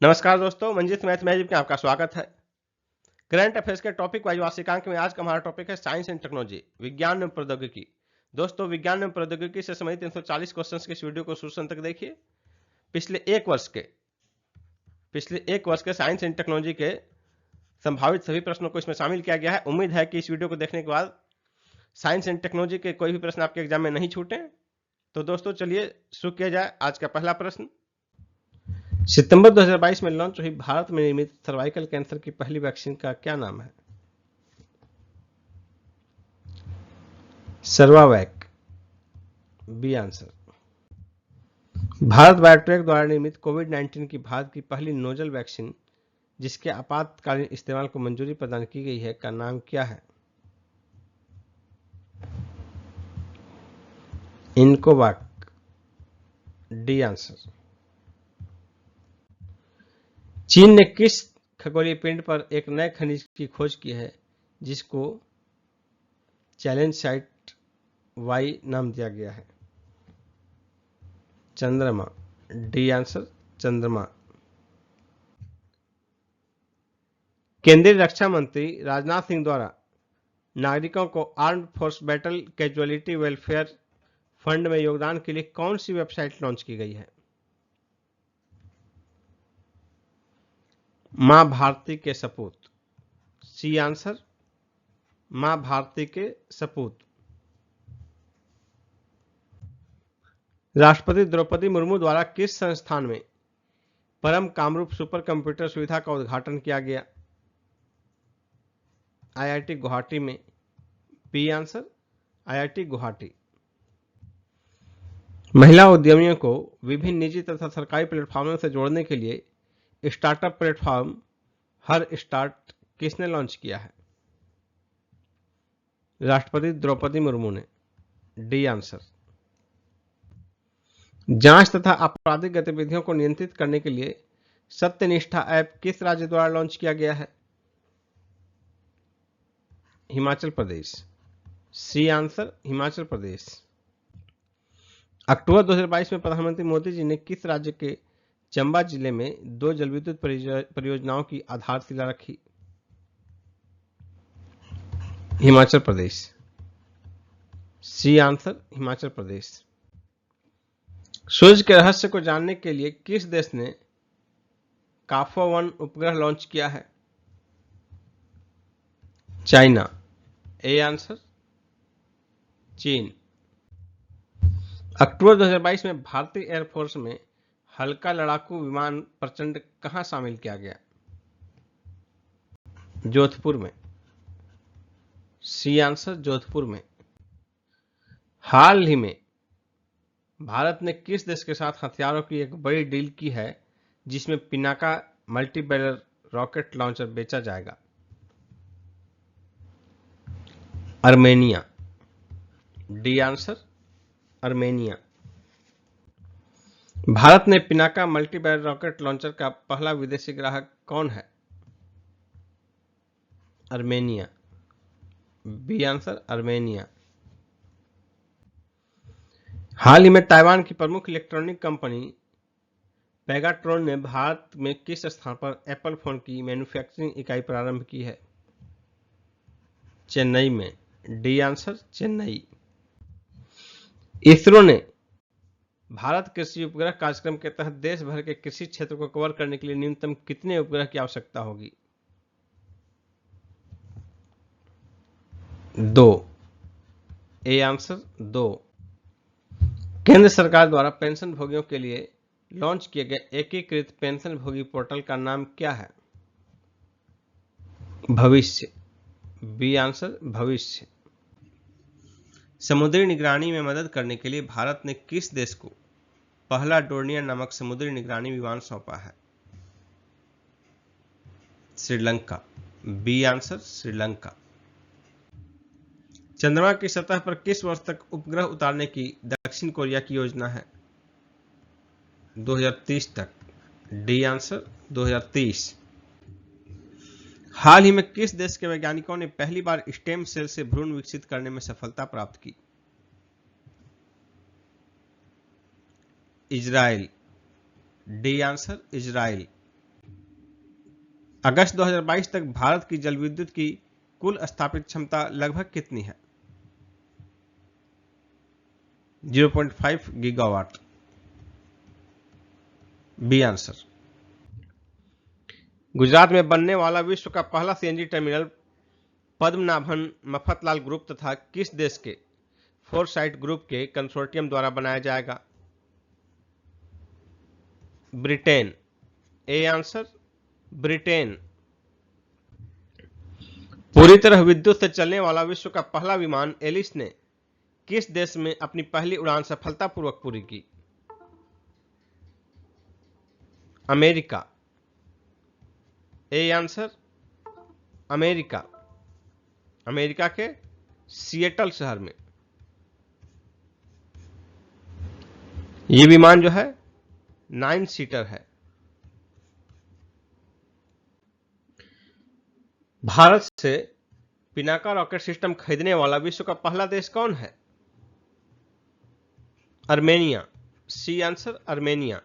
नमस्कार दोस्तों, Manjit math magic में आपका स्वागत है। करंट अफेयर्स के टॉपिक वाइज वार्षिकांक में आज का हमारा टॉपिक है साइंस एंड टेक्नोलॉजी, विज्ञान एवं प्रौद्योगिकी। दोस्तों, विज्ञान एवं प्रौद्योगिकी से संबंधित 340 क्वेश्चंस के इस वीडियो को शुरू तक देखिए। पिछले एक वर्ष के साइंस एंड टेक्नोलॉजी के संभावित सभी प्रश्नों को इसमें शामिल किया गया है। उम्मीद है कि इस वीडियो को देखने के बाद साइंस एंड टेक्नोलॉजी के कोई भी प्रश्न आपके एग्जाम में नहीं छूटे। तो दोस्तों चलिए शुरू किया जाए। आज का पहला प्रश्न, सितंबर 2022 में लॉन्च हुई भारत में निर्मित सर्वाइकल कैंसर की पहली वैक्सीन का क्या नाम है? Cervavac, B answer. Bharat Biotech द्वारा निर्मित कोविड-19 की भारत की पहली नोजल वैक्सीन जिसके आपातकालीन इस्तेमाल को मंजूरी प्रदान की गई है का नाम क्या है? INCOVACC, D answer. चीन ने किस खगोलीय पिंड पर एक नए खनिज की खोज की है जिसको चैलेंज साइट वाई नाम दिया गया है? चंद्रमा, डी आंसर, चंद्रमा। केंद्रीय रक्षा मंत्री राजनाथ सिंह द्वारा नागरिकों को armed force battle casualty welfare fund में योगदान के लिए कौन सी वेबसाइट लॉन्च की गई है? मां भारती के सपूत, सी आंसर, मां भारती के सपूत। राष्ट्रपति द्रौपदी मुर्मू द्वारा किस संस्थान में परम कामरूप सुपर कंप्यूटर सुविधा का उद्घाटन किया गया? आईआईटी गुवाहाटी में, बी आंसर, आईआईटी गुवाहाटी। महिला उद्यमियों को विभिन्न निजी तथा सरकारी प्लेटफॉर्मों से जोड़ने के लिए स्टार्टअप प्लेटफॉर्म हर स्टार्ट किसने लॉन्च किया है? राष्ट्रपति द्रौपदी मुर्मू ने, डी आंसर। जांच तथा आपराधिक गतिविधियों को नियंत्रित करने के लिए सत्यनिष्ठा ऐप किस राज्य द्वारा लॉन्च किया गया है? Himachal Pradesh, C answer, Himachal Pradesh. अक्टूबर 2022 में प्रधानमंत्री मोदी जी ने किस राज्य के चंबा जिले में 2 जलविद्युत परियोजनाओं की आधारशिला रखी? Himachal Pradesh, C answer, Himachal Pradesh. सूर्य के रहस्य को जानने के लिए किस देश ने काफो-1 उपग्रह लॉन्च किया है? चाइना, ए आंसर, चीन। अक्टूबर 2022 में भारतीय एयरफोर्स में हल्का लड़ाकू विमान प्रचंड कहां शामिल किया गया? जोधपुर में, सी आंसर, जोधपुर में। हाल ही में भारत ने किस देश के साथ हथियारों की एक बड़ी डील की है जिसमें Pinaka multi barrel rocket launcher बेचा जाएगा? Armenia, D answer, Armenia. Bharat ने Pinaka multi barrel rocket launcher का पहला विदेशी ग्राहक कौन है? Armenia, B answer, Armenia. हाल ही में ताइवान की प्रमुख इलेक्ट्रॉनिक कंपनी पेगाट्रॉन ने भारत में किस स्थान पर एप्पल फोन की मैन्युफैक्चरिंग इकाई प्रारंभ की है? चेन्नई में, डी आंसर, चेन्नई। इसरो ने भारत कृषि उपग्रह कार्यक्रम के तहत देश भर के कृषि क्षेत्र को कवर करने के लिए न्यूनतम कितने उपग्रह की आवश्यकता होगी? 2, ए आंसर, 2। केंद्र सरकार द्वारा पेंशन भोगियों के लिए लॉन्च किए गए एकीकृत पेंशन भोगी पोर्टल का नाम क्या है? भविष्य, बी आंसर, भविष्य। समुद्री निगरानी में मदद करने के लिए भारत ने किस देश को पहला डोर्नियर नामक समुद्री निगरानी विमान सौंपा है? Sri Lanka, B answer, Sri Lanka. चंद्रमा की सतह पर किस वर्ष तक उपग्रह उतारने की दक्षिण कोरिया की योजना है? 2030 तक, डी आंसर, 2030। हाल ही में किस देश के वैज्ञानिकों ने पहली बार स्टेम सेल से भ्रूण विकसित करने में सफलता प्राप्त की? Israel, D answer, Israel. अगस्त 2022 तक भारत की जल विद्युत की कुल स्थापित क्षमता लगभग कितनी है? 0.5 गीगावाट। B answer. गुजरात में बनने वाला विश्व का पहला CNG terminal Padmanabhan Mafatlal group तथा किस देश के फोरसाइट ग्रुप के कंसोर्टियम द्वारा बनाया जाएगा? ब्रिटेन। A answer, Britain. पूरी तरह विद्युत से चलने वाला विश्व का पहला विमान एलिस ने किस देश में अपनी पहली उड़ान सफलतापूर्वक पूरी की? America. A answer, America. America के सिएटल शहर में। यह विमान जो है 9 सीटर है। भारत से पिनाका रॉकेट सिस्टम खरीदने वाला विश्व का पहला देश कौन है? अर्मेनिया। C answer, Armenia.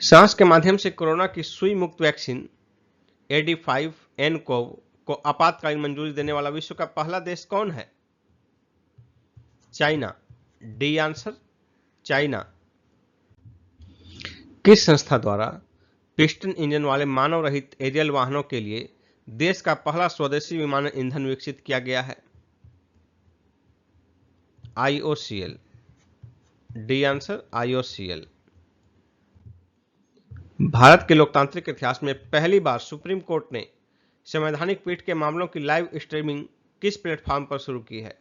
सांस के माध्यम से कोरोना की सुई मुक्त वैक्सीन AD5N को आपातकालीन मंजूरी देने वाला विश्व का पहला देश कौन है? चाइना। D answer, China. किस संस्था द्वारा पिस्टन इंजन वाले मानव रहित एरियल वाहनों के लिए देश का पहला स्वदेशी विमान ईंधन विकसित किया गया है? IOCL। D answer, IOCL। Bharat के लोकतांत्रिक इतिहास में पहली बार सुप्रीम कोर्ट ने संवैधानिक पीठ के मामलों की लाइव स्ट्रीमिंग किस प्लेटफॉर्म पर शुरू की है?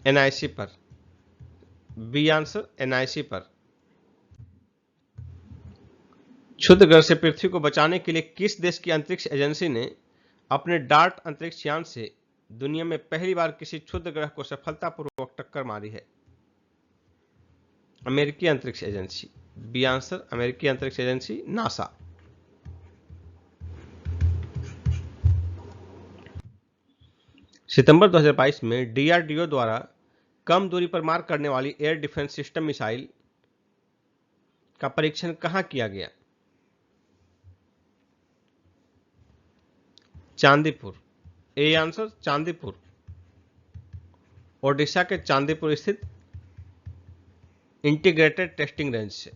NIC पर। बी आंसर, NIC पर। क्षुद्र ग्रह से पृथ्वी को बचाने के लिए किस देश की अंतरिक्ष एजेंसी ने अपने डार्ट अंतरिक्ष यान से दुनिया में पहली बार किसी क्षुद्र ग्रह को सफलतापूर्वक टक्कर मारी है? अमेरिकी अंतरिक्ष एजेंसी। बी आंसर, अमेरिकी अंतरिक्ष एजेंसी नासा। सितंबर 2022 में DRDO द्वारा कम दूरी पर मार करने वाली एयर डिफेंस सिस्टम मिसाइल का परीक्षण कहां किया गया? चांदीपुर। A answer, Chandipur. ओडिशा के चांदीपुर स्थित इंटीग्रेटेड टेस्टिंग रेंज से।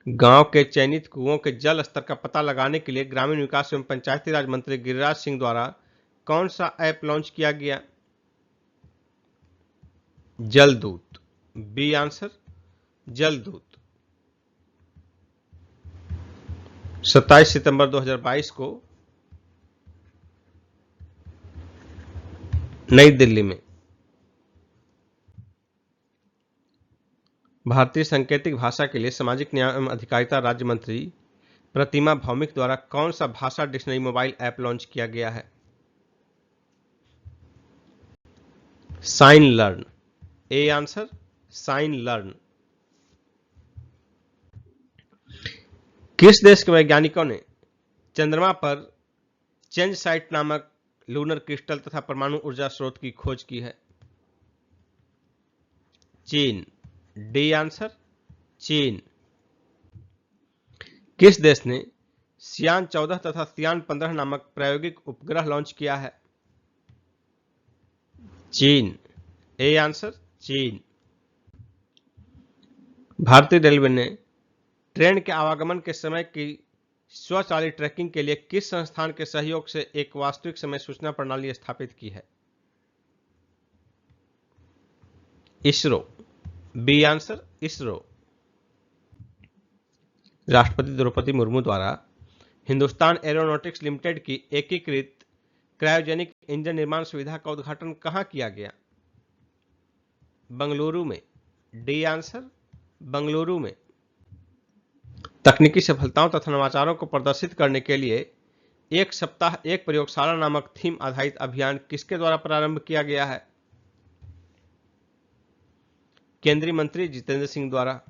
गांव के चयनित कुओं के जल स्तर का पता लगाने के लिए ग्रामीण विकास एवं पंचायती राज मंत्री गिरिराज सिंह द्वारा कौन सा ऐप लॉन्च किया गया? जल दूत। बी आंसर, जल दूत। 27 सितंबर 2022 को नई दिल्ली में भारतीय सांकेतिक भाषा के लिए सामाजिक न्याय एवं अधिकारिता राज्य मंत्री प्रतिमा भौमिक द्वारा कौन सा भाषा डिक्शनरी मोबाइल ऐप लॉन्च किया गया है? Sign learn. A answer, sign learn. किस देश के वैज्ञानिकों ने चंद्रमा पर चेंज साइट नामक लूनर क्रिस्टल तथा परमाणु ऊर्जा स्रोत की खोज की है? चीन। डी आंसर, चीन। किस देश ने सियान 14 तथा सियान 15 नामक प्रायोगिक उपग्रह लॉन्च किया है? चीन। ए आंसर, चीन। भारतीय रेलवे ने ट्रेन के आवागमन के समय की स्वचालित ट्रैकिंग के लिए किस संस्थान के सहयोग से एक वास्तविक समय सूचना प्रणाली स्थापित की है? इसरो। B answer, ISRO. राष्ट्रपति द्रौपदी मुर्मू द्वारा हिंदुस्तान एरोनॉटिक्स लिमिटेड की एकीकृत क्रायोजेनिक इंजन निर्माण सुविधा का उद्घाटन कहां किया गया? बंगलुरु में। डी आंसर, बंगलुरु में। तकनीकी सफलताओं तथा नवाचारों को प्रदर्शित करने के लिए एक सप्ताह एक प्रयोगशाला नामक थीम आधारित अभियान किसके द्वारा प्रारंभ किया गया है? केंद्रीय मंत्री जितेंद्र सिंह द्वारा।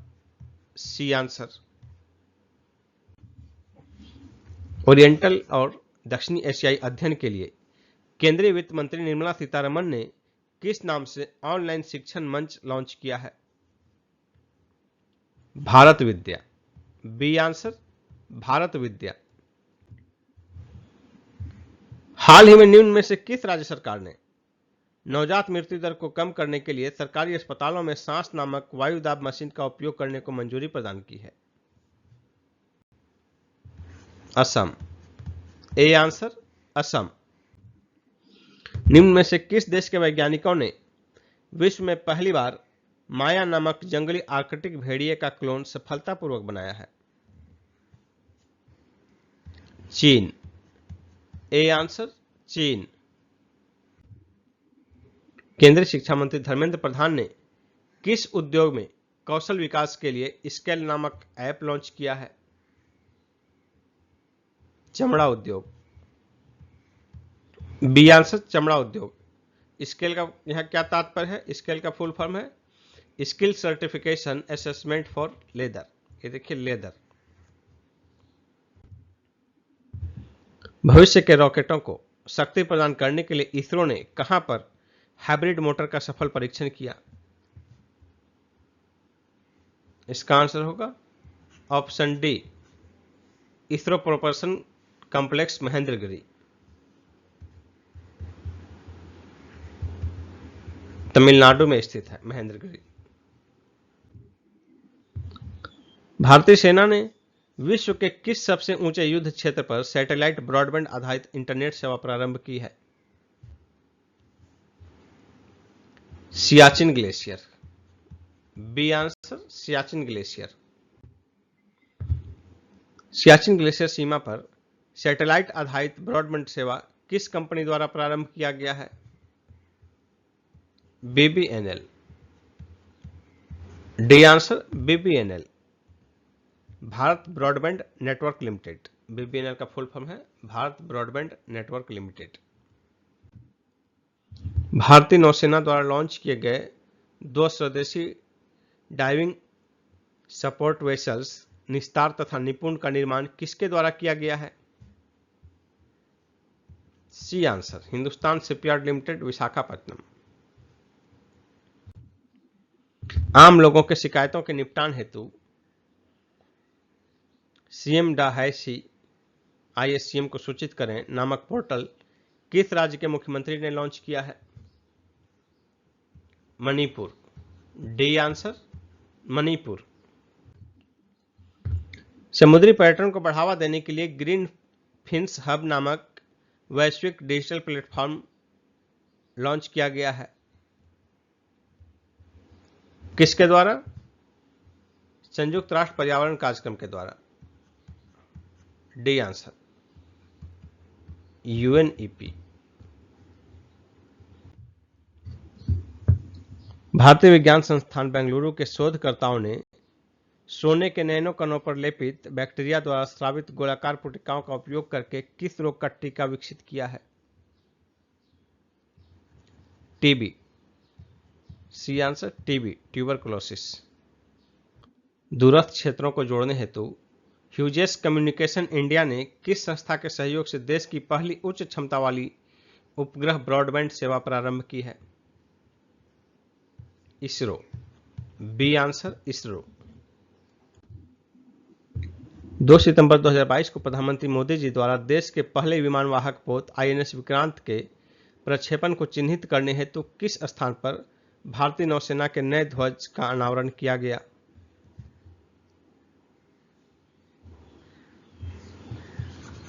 C answer. ओरिएंटल और दक्षिणी एशियाई अध्ययन के लिए केंद्रीय वित्त मंत्री निर्मला सीतारमण ने किस नाम से ऑनलाइन शिक्षण मंच लॉन्च किया है? भारत विद्या। बी आंसर भारत विद्या। हाल ही में निम्न में से किस राज्य सरकार ने नवजात मृत्यु दर को कम करने के लिए सरकारी अस्पतालों में सांस नामक वायुदाब मशीन का उपयोग करने को मंजूरी प्रदान की है? असम। A answer Assam. निम्न में से किस देश के वैज्ञानिकों ने विश्व में पहली बार माया नामक जंगली आर्कटिक भेड़िए का क्लोन सफलतापूर्वक बनाया है? चीन। ए आंसर चीन। केंद्रीय शिक्षा मंत्री धर्मेंद्र प्रधान ने किस उद्योग में कौशल विकास के लिए स्केल नामक ऐप लॉन्च किया है? चमड़ा उद्योग। बी आंसर चमड़ा उद्योग। स्केल का यहां क्या तात्पर्य है? स्केल का फुल फॉर्म है skill certification assessment for leather. ये देखिए लेदर। भविष्य के रॉकेटों को शक्ति प्रदान करने के लिए इसरो ने कहां पर हाइब्रिड मोटर का सफल परीक्षण किया? इसका आंसर होगा option D ISRO propulsion complex Mahendragiri, Tamil Nadu में स्थित है महेंद्रगिरी। भारतीय सेना ने विश्व के किस सबसे ऊंचे युद्ध क्षेत्र पर सैटेलाइट ब्रॉडबैंड आधारित इंटरनेट सेवा प्रारंभ की है? Siachen glacier. B answer Siachen glacier. Siachen glacier सीमा पर सैटेलाइट आधारित ब्रॉडबैंड सेवा किस कंपनी द्वारा प्रारंभ किया गया है? BBNL. D answer BBNL, Bharat broadband network limited. BBNL का फुल फॉर्म है भारत ब्रॉडबैंड नेटवर्क लिमिटेड। भारतीय नौसेना द्वारा लॉन्च किए गए 2 स्वदेशी डाइविंग सपोर्ट वेसल्स निस्तार तथा निपुण का निर्माण किसके द्वारा किया गया है? C answer Hindustan shipyard limited, Visakhapatnam. आम लोगों के शिकायतों के निपटान हेतु सीएम डहाइसी आईएससीएम को सूचित करें नामक पोर्टल किस राज्य के मुख्यमंत्री ने लॉन्च किया है? मणिपुर। D answer Manipur. समुद्री पर्यटन को बढ़ावा देने के लिए ग्रीन फिन्स हब नामक वैश्विक डिजिटल प्लेटफॉर्म लॉन्च किया गया है। किसके द्वारा? संयुक्त राष्ट्र पर्यावरण कार्यक्रम के द्वारा। D answer UNEP. भारतीय विज्ञान संस्थान बेंगलुरु के शोधकर्ताओं ने सोने के नैनो कणों पर लेपित बैक्टीरिया द्वारा स्रावित गोलाकार पुटिकाओं का उपयोग करके किस रोग का टीका विकसित किया है? TB. C answer TB, tuberculosis. दूरस्थ क्षेत्रों को जोड़ने हेतु ह्यूजेस कम्युनिकेशन इंडिया ने किस संस्था के सहयोग से देश की पहली उच्च क्षमता वाली उपग्रह ब्रॉडबैंड सेवा प्रारंभ की है? इसरो। B answer ISRO. 2 सितंबर 2022 को प्रधानमंत्री मोदी जी द्वारा देश के पहले विमानवाहक पोत आईएनएस विक्रांत के प्रक्षेपण को चिन्हित करने हेतु किस स्थान पर भारतीय नौसेना के नए ध्वज का अनावरण किया गया?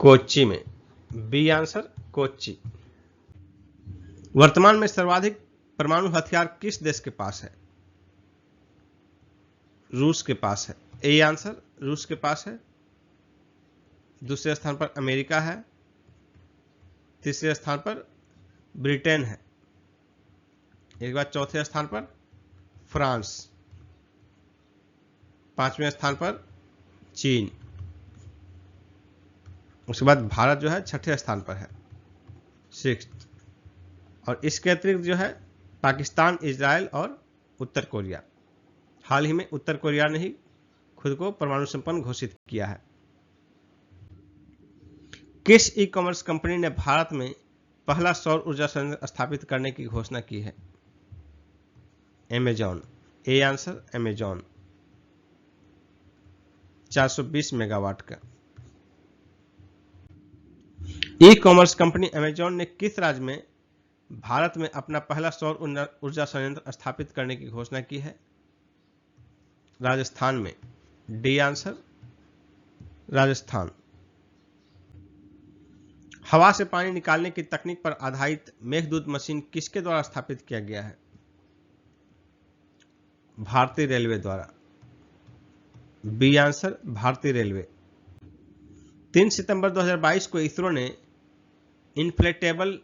कोच्चि में। B answer Kochi. वर्तमान में सर्वाधिक परमाणु हथियार किस देश के पास है? रूस के पास है। ए आंसर रूस के पास है। दूसरे स्थान पर अमेरिका है। तीसरे स्थान पर ब्रिटेन है। एक बार चौथे स्थान पर फ्रांस। 5वें स्थान पर चीन। उसके बाद भारत जो है 6ठे स्थान पर है, 6th। और इसके अतिरिक्त जो है पाकिस्तान, इजराइल और उत्तर कोरिया। हाल ही में उत्तर कोरिया ने ही खुद को परमाणु संपन्न घोषित किया है। किस ई कॉमर्स कंपनी ने भारत में पहला सौर ऊर्जा संयंत्र स्थापित करने की घोषणा की है? Amazon. A answer Amazon. 420 megawatt का। ई कॉमर्स कंपनी अमेजॉन ने किस राज्य में भारत में अपना पहला सौर ऊर्जा संयंत्र स्थापित करने की घोषणा की है? राजस्थान में। D answer Rajasthan. हवा से पानी निकालने की तकनीक पर आधारित मेघदूत मशीन किसके द्वारा स्थापित किया गया है? भारतीय रेलवे द्वारा। बी आंसर भारतीय रेलवे। 3 सितंबर 2022 को इसरो ने इन्फ्लेटेबल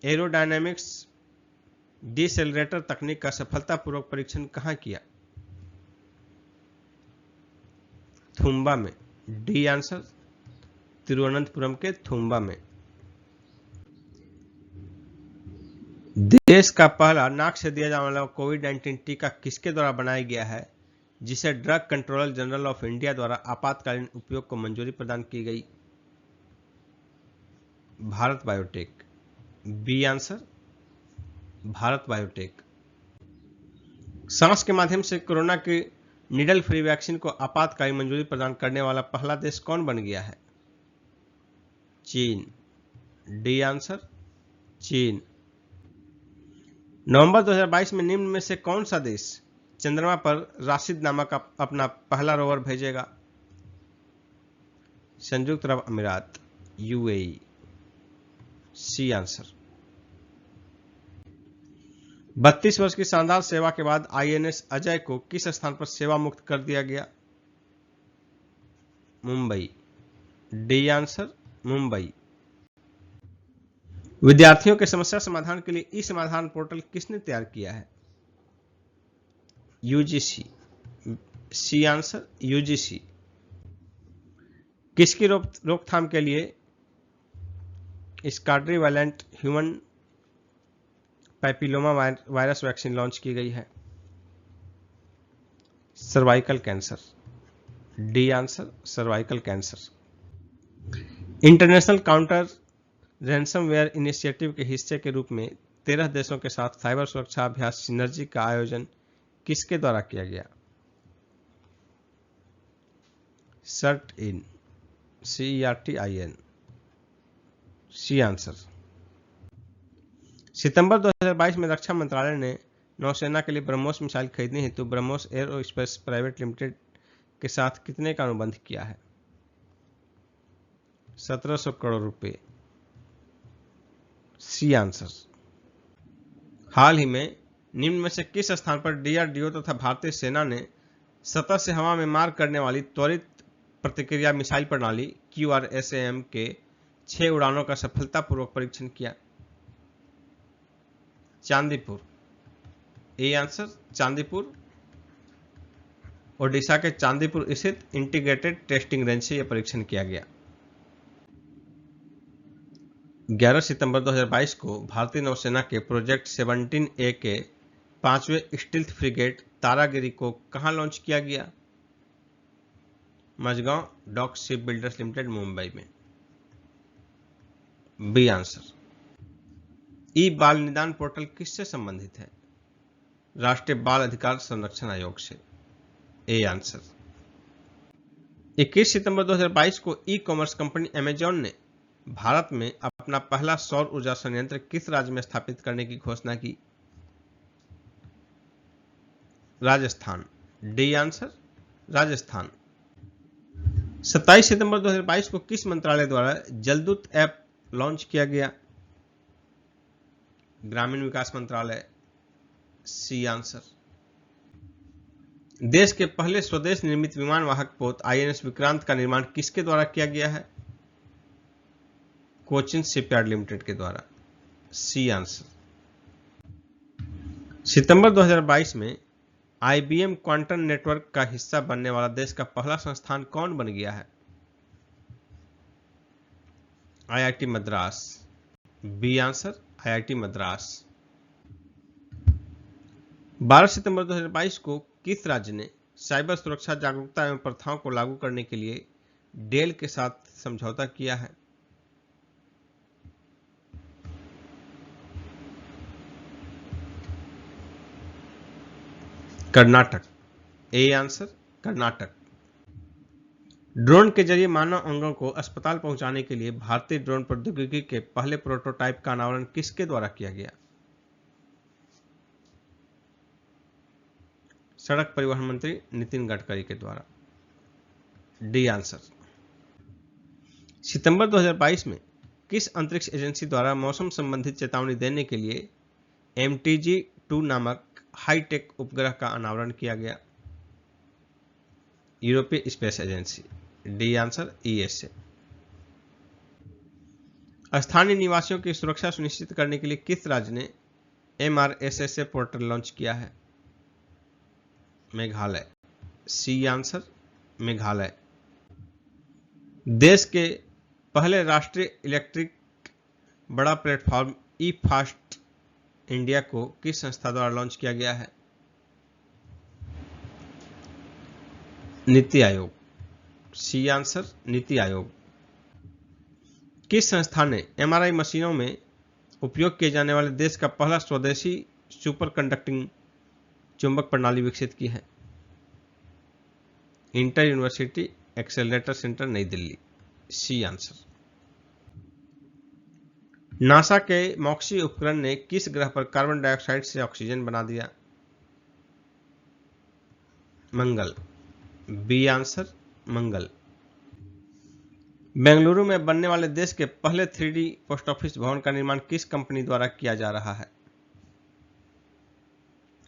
एरोडायनेमिक्स डिसेलरेटर तकनीक का सफलतापूर्वक परीक्षण कहां किया? थुम्बा में। डी आंसर तिरुवनंतपुरम के थुम्बा में। देश का पहला नाक से दिया जाने वाला कोविड-19 टीका किसके द्वारा बनाया गया है, जिसे drug controller general of India द्वारा आपातकालीन उपयोग को मंजूरी प्रदान की गई? Bharat Biotech. B answer Bharat Biotech. सांस के माध्यम से कोरोना की नीडल फ्री वैक्सीन को आपातकालीन मंजूरी प्रदान करने वाला पहला देश कौन बन गया है? चीन। डी आंसर चीन। नवंबर 2022 में निम्न में से कौन सा देश चंद्रमा पर राशिद नामक अपना पहला रोवर भेजेगा? संयुक्त अरब अमीरात, यूएई। C answer. 32 वर्ष की शानदार सेवा के बाद आईएनएस अजय को किस स्थान पर सेवा मुक्त कर दिया गया? मुंबई। D answer Mumbai. विद्यार्थियों के समस्या समाधान के लिए ई समाधान पोर्टल किसने तैयार किया है? यूजीसी। C answer UGC. किसकी रोकथाम के लिए quadrivalent human papilloma virus vaccine launch की गई है? Cervical cancer. D answer cervical cancer. International counter ransomware initiative के हिस्से के रूप में 13 देशों के साथ साइबर सुरक्षा अभ्यास सिनर्जी का आयोजन किसके द्वारा किया गया? CERT In, CERTIN। C answer. सितंबर 2022 में रक्षा मंत्रालय ने नौसेना के लिए ब्रह्मोस मिसाइल खरीदने हेतु ब्रह्मोस एयरोस्पेस प्राइवेट लिमिटेड के साथ कितने का अनुबंध किया है? 1700 करोड़ रुपए। C answer. हाल ही में निम्न में से किस स्थान पर डीआरडीओ तथा भारतीय सेना ने सतह से हवा में मार करने वाली त्वरित प्रतिक्रिया मिसाइल प्रणाली QRSAM के 6 उड़ानों का सफलतापूर्वक परीक्षण किया? चांदीपुर। A answer Chandipur. ओडिशा के चांदीपुर स्थित इंटीग्रेटेड टेस्टिंग रेंज से यह परीक्षण किया गया। 11 सितंबर 2022 को भारतीय नौसेना के प्रोजेक्ट 17A के 5वें स्टील्थ फ्रिगेट तारागिरी को कहां लॉन्च किया गया? Mazagon dock ship builders limited, Mumbai में। B answer. ई बाल निदान पोर्टल किससे संबंधित है? राष्ट्रीय बाल अधिकार संरक्षण आयोग से। A answer. 21 सितंबर 2022 को ई कॉमर्स कंपनी अमेजॉन ने भारत में अपना पहला सौर ऊर्जा संयंत्र किस राज्य में स्थापित करने की घोषणा की? राजस्थान। D answer Rajasthan. 27 सितंबर 2022 को किस मंत्रालय द्वारा जलदूत ऐप लॉन्च किया गया? ग्रामीण विकास मंत्रालय। C answer. देश के पहले स्वदेश निर्मित विमान वाहक पोत आईएनएस विक्रांत का निर्माण किसके द्वारा किया गया है? कोचिन शिपयार्ड लिमिटेड के द्वारा। C answer. सितंबर 2022 में आईबीएम क्वांटम नेटवर्क का हिस्सा बनने वाला देश का पहला संस्थान कौन बन गया है? IIT Madras. B answer IIT Madras. 12 सितंबर 2022 को किस राज्य ने साइबर सुरक्षा जागरूकता एवं प्रथाओं को लागू करने के लिए डेल के साथ समझौता किया है? Karnataka. A answer Karnataka. Drone के जरिए मानव अंगों को अस्पताल पहुंचाने के लिए भारतीय ड्रोन प्रौद्योगिकी के पहले प्रोटोटाइप का अनावरण किसके द्वारा किया गया? सड़क परिवहन मंत्री नितिन गडकरी के द्वारा। D answer. सितंबर 2022 में किस अंतरिक्ष एजेंसी द्वारा मौसम संबंधित चेतावनी देने के लिए MTG-2 नामक हाईटेक उपग्रह का अनावरण किया गया? यूरोपीय space agency. D answer ESA। स्थानीय निवासियों की सुरक्षा सुनिश्चित करने के लिए किस राज्य ने MRSSA पोर्टल लॉन्च किया है? मेघालय। C answer Meghalaya. देश के पहले राष्ट्रीय इलेक्ट्रिक बड़ा प्लेटफॉर्म ई फास्ट इंडिया को किस संस्था द्वारा लॉन्च किया गया है? नीति आयोग। C answer NITI Aayog. किस संस्था ने MRI मशीनों में उपयोग किए जाने वाले देश का पहला स्वदेशी सुपर कंडक्टिंग चुंबक प्रणाली विकसित की है? Inter university accelerator centre New Delhi. C answer. NASA के मॉक्सी उपकरण ने किस ग्रह पर कार्बन डाइऑक्साइड से ऑक्सीजन बना दिया? मंगल। बी आंसर मंगल। बेंगलुरु में बनने वाले देश के पहले 3D पोस्ट ऑफिस भवन का निर्माण किस कंपनी द्वारा किया जा रहा है?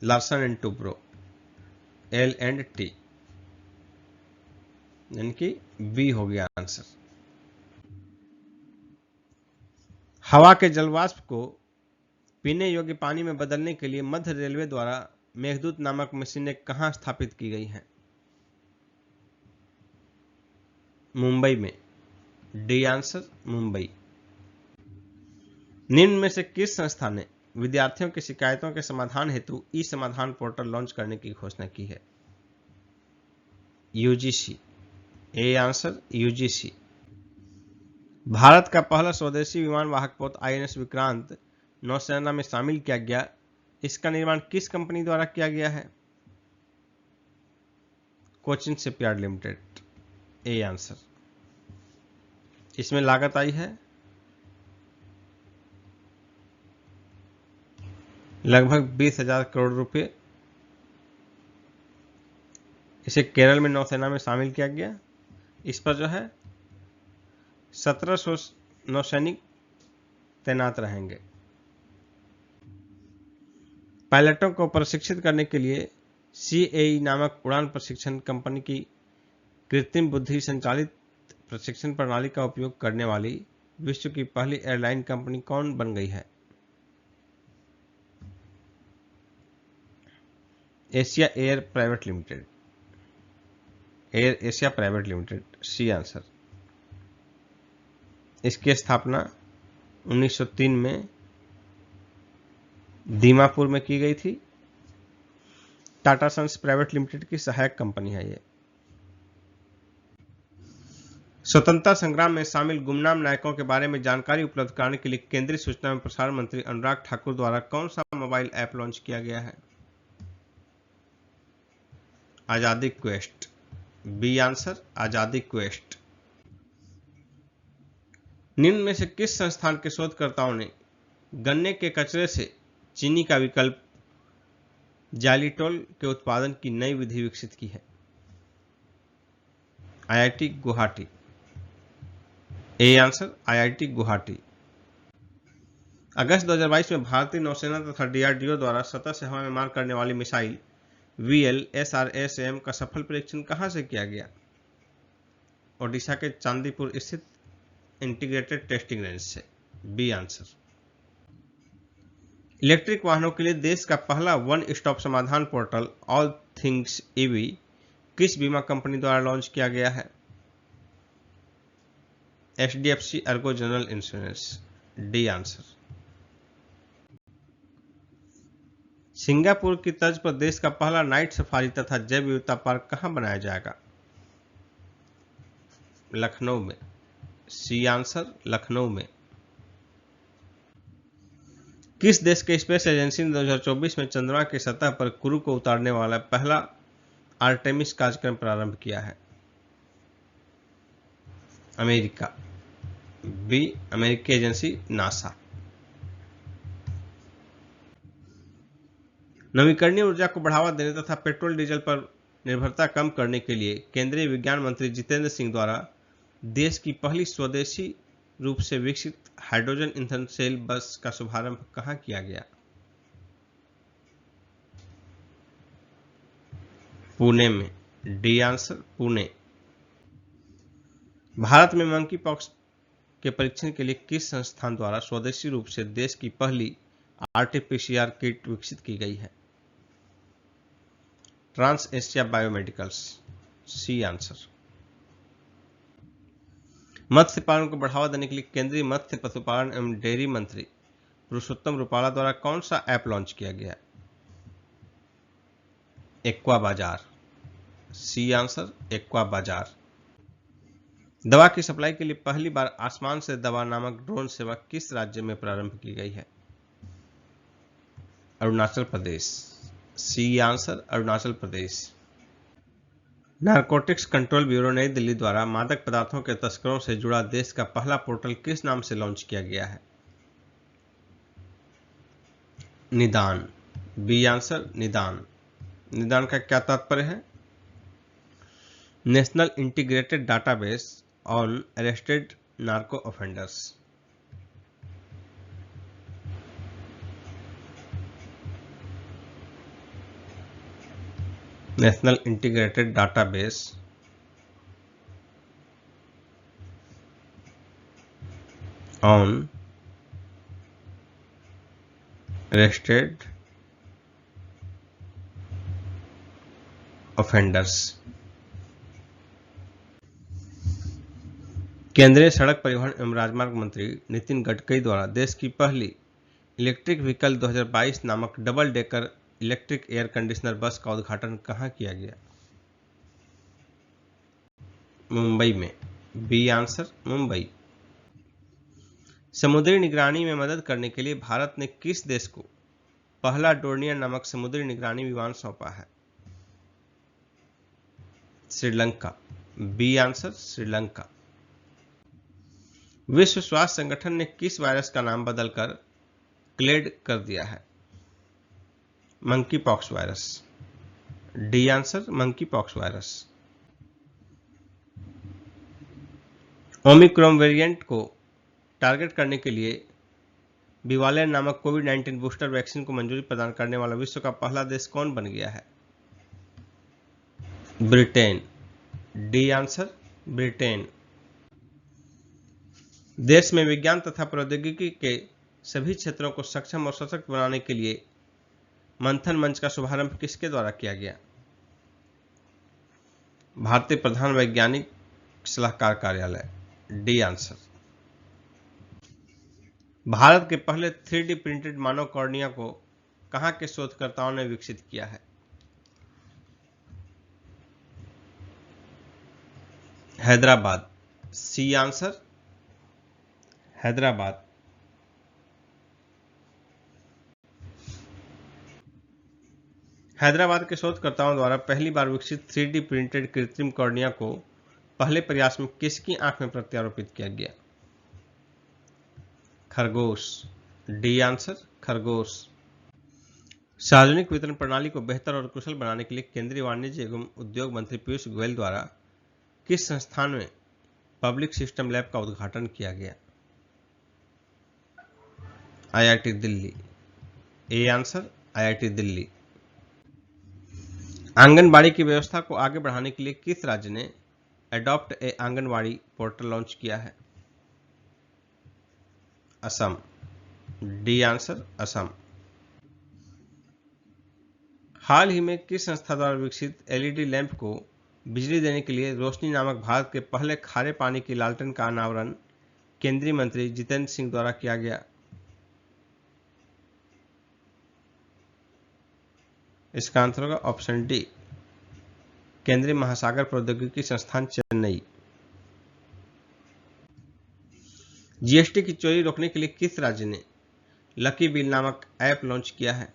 लार्सन एंड टुब्रो L&T, यानी कि बी हो गया आंसर। हवा के जलवाष्प को पीने योग्य पानी में बदलने के लिए मध्य रेलवे द्वारा मेघदूत नामक मशीनें कहां स्थापित की गई हैं? मुंबई में। D answer Mumbai. निम्न में से किस संस्था ने विद्यार्थियों की शिकायतों के समाधान हेतु ई समाधान पोर्टल लॉन्च करने की घोषणा की है? UGC। A answer UGC। Bharat का पहला स्वदेशी विमान वाहक पोत INS विक्रांत नौसेना में शामिल किया गया, इसका निर्माण किस कंपनी द्वारा किया गया है? Cochin shipyard limited. A answer. इसमें लागत आई है लगभग 20,000 करोड़ रुपए। इसे केरल में नौसेना में शामिल किया गया। इस पर जो है 1700 नौसैनिक तैनात रहेंगे। पायलटों को प्रशिक्षित करने के लिए CAE नामक उड़ान प्रशिक्षण कंपनी की कृत्रिम बुद्धि संचालित प्रशिक्षण प्रणाली का उपयोग करने वाली विश्व की पहली एयरलाइन कंपनी कौन बन गई है? Asia air private limited. Air Asia private limited. C answer. इसकी स्थापना 1903 में दीमापुर में की गई थी। टाटा सन्स प्राइवेट लिमिटेड की सहायक कंपनी है ये। स्वतंत्रता संग्राम में शामिल गुमनाम नायकों के बारे में जानकारी उपलब्ध कराने के लिए केंद्रीय सूचना एवं प्रसारण मंत्री अनुराग ठाकुर द्वारा कौन सा मोबाइल ऐप लॉन्च किया गया है? आजादी क्वेस्ट। बी आंसर आजादी क्वेस्ट। निम्न में से किस संस्थान के शोधकर्ताओं ने गन्ने के कचरे से चीनी का विकल्प जाइलिटोल के उत्पादन की नई विधि विकसित की है? IIT Guwahati. A answer IIT Guwahati. अगस्त 2022 में भारतीय नौसेना तथा DRDO द्वारा सतह से हवा में मार करने वाली मिसाइल VLSRSAM का सफल परीक्षण कहां से किया गया? ओडिशा के चांदीपुर स्थित इंटीग्रेटेड टेस्टिंग रेंज से। B answer. इलेक्ट्रिक वाहनों के लिए देश का पहला वन स्टॉप समाधान पोर्टल ऑल थिंग्स EV किस बीमा कंपनी द्वारा लॉन्च किया गया है? HDFC Ergo general insurance. D answer. Singapore की तर्ज पर देश का पहला नाइट सफारी तथा जैव विविधता पार्क कहां बनाया जाएगा? लखनऊ में। सी आंसर लखनऊ में। किस देश के स्पेस एजेंसी ने 2024 में चंद्रमा की सतह पर क्रू को उतारने वाला पहला आर्टेमिस कार्यक्रम प्रारंभ किया है? अमेरिका। बी अमेरिकी एजेंसी नासा। नवीकरणीय ऊर्जा को बढ़ावा देने तथा पेट्रोल डीजल पर निर्भरता कम करने के लिए केंद्रीय विज्ञान मंत्री जितेंद्र सिंह द्वारा देश की पहली स्वदेशी रूप से विकसित हाइड्रोजन ईंधन सेल बस का शुभारंभ कहां किया गया? पुणे में। D answer Pune. भारत में मंकी पॉक्स के परीक्षण के लिए किस संस्थान द्वारा स्वदेशी रूप से देश की पहली आरटीपीसीआर किट विकसित की गई है? Trans Asia Biomedicals. C answer. मत्स्य पालन को बढ़ावा देने के लिए केंद्रीय मत्स्य पशुपालन एवं डेयरी मंत्री पुरुषोत्तम रूपाला द्वारा कौन सा ऐप लॉन्च किया गया? एक्वा बाजार। सी आंसर एक्वा बाजार। दवा की सप्लाई के लिए पहली बार आसमान से दवा नामक ड्रोन सेवा किस राज्य में प्रारंभ की गई है? Arunachal Pradesh. C answer Arunachal Pradesh. Narcotics control bureau नई दिल्ली द्वारा मादक पदार्थों के तस्करों से जुड़ा देश का पहला पोर्टल किस नाम से लॉन्च किया गया है? निदान। बी आंसर निदान। निदान का क्या तात्पर्य है? National integrated database on arrested narco offenders. National integrated database on arrested offenders. केंद्रीय सड़क परिवहन एवं राजमार्ग मंत्री नितिन गडकरी द्वारा देश की पहली इलेक्ट्रिक व्हीकल 2022 नामक double decker electric air conditioner bus का उद्घाटन कहां किया गया? मुंबई में। B answer Mumbai. समुद्री निगरानी में मदद करने के लिए भारत ने किस देश को पहला डोर्नियर नामक समुद्री निगरानी विमान सौंपा है? श्रीलंका। B answer Sri Lanka. विश्व स्वास्थ्य संगठन ने किस वायरस का नाम बदलकर क्लेड कर दिया है? Monkey pox virus. D answer monkey pox virus. Omicron variant को टारगेट करने के लिए बिवालेंट नामक कोविड-19 बूस्टर वैक्सीन को मंजूरी प्रदान करने वाला विश्व का पहला देश कौन बन गया है? ब्रिटेन। D answer Britain. देश में विज्ञान तथा प्रौद्योगिकी के सभी क्षेत्रों को सक्षम और सशक्त बनाने के लिए मंथन मंच का शुभारंभ किसके द्वारा किया गया? भारतीय प्रधान वैज्ञानिक सलाहकार कार्यालय। D answer. भारत के पहले 3D प्रिंटेड मानव कॉर्निया को कहां के शोधकर्ताओं ने विकसित किया है? हैदराबाद। C answer Hyderabad. हैदराबाद के शोधकर्ताओं द्वारा पहली बार विकसित 3D प्रिंटेड कृत्रिम कॉर्निया को पहले प्रयास में किसकी आंख में प्रत्यारोपित किया गया? खरगोश। डी आंसर खरगोश। सार्वजनिक वितरण प्रणाली को बेहतर और कुशल बनाने के लिए केंद्रीय वाणिज्य एवं उद्योग मंत्री पीयूष गोयल द्वारा किस संस्थान में पब्लिक सिस्टम लैब का उद्घाटन किया गया? IIT Delhi. A answer IIT Delhi. Anganwadi की व्यवस्था को आगे बढ़ाने के लिए किस राज्य ने adopt a anganwadi portal launch किया है? असम। D answer Assam. हाल ही में किस संस्था द्वारा विकसित एलईडी लैंप को बिजली देने के लिए रोशनी नामक भारत के पहले खारे पानी की लालटेन का अनावरण केंद्रीय मंत्री जितेंद्र सिंह द्वारा किया गया? इसका आंसर होगा ऑप्शन डी केंद्रीय महासागर प्रौद्योगिकी संस्थान चेन्नई। जीएसटी की चोरी रोकने के लिए किस राज्य ने लकी बिल नामक ऐप लॉन्च किया है?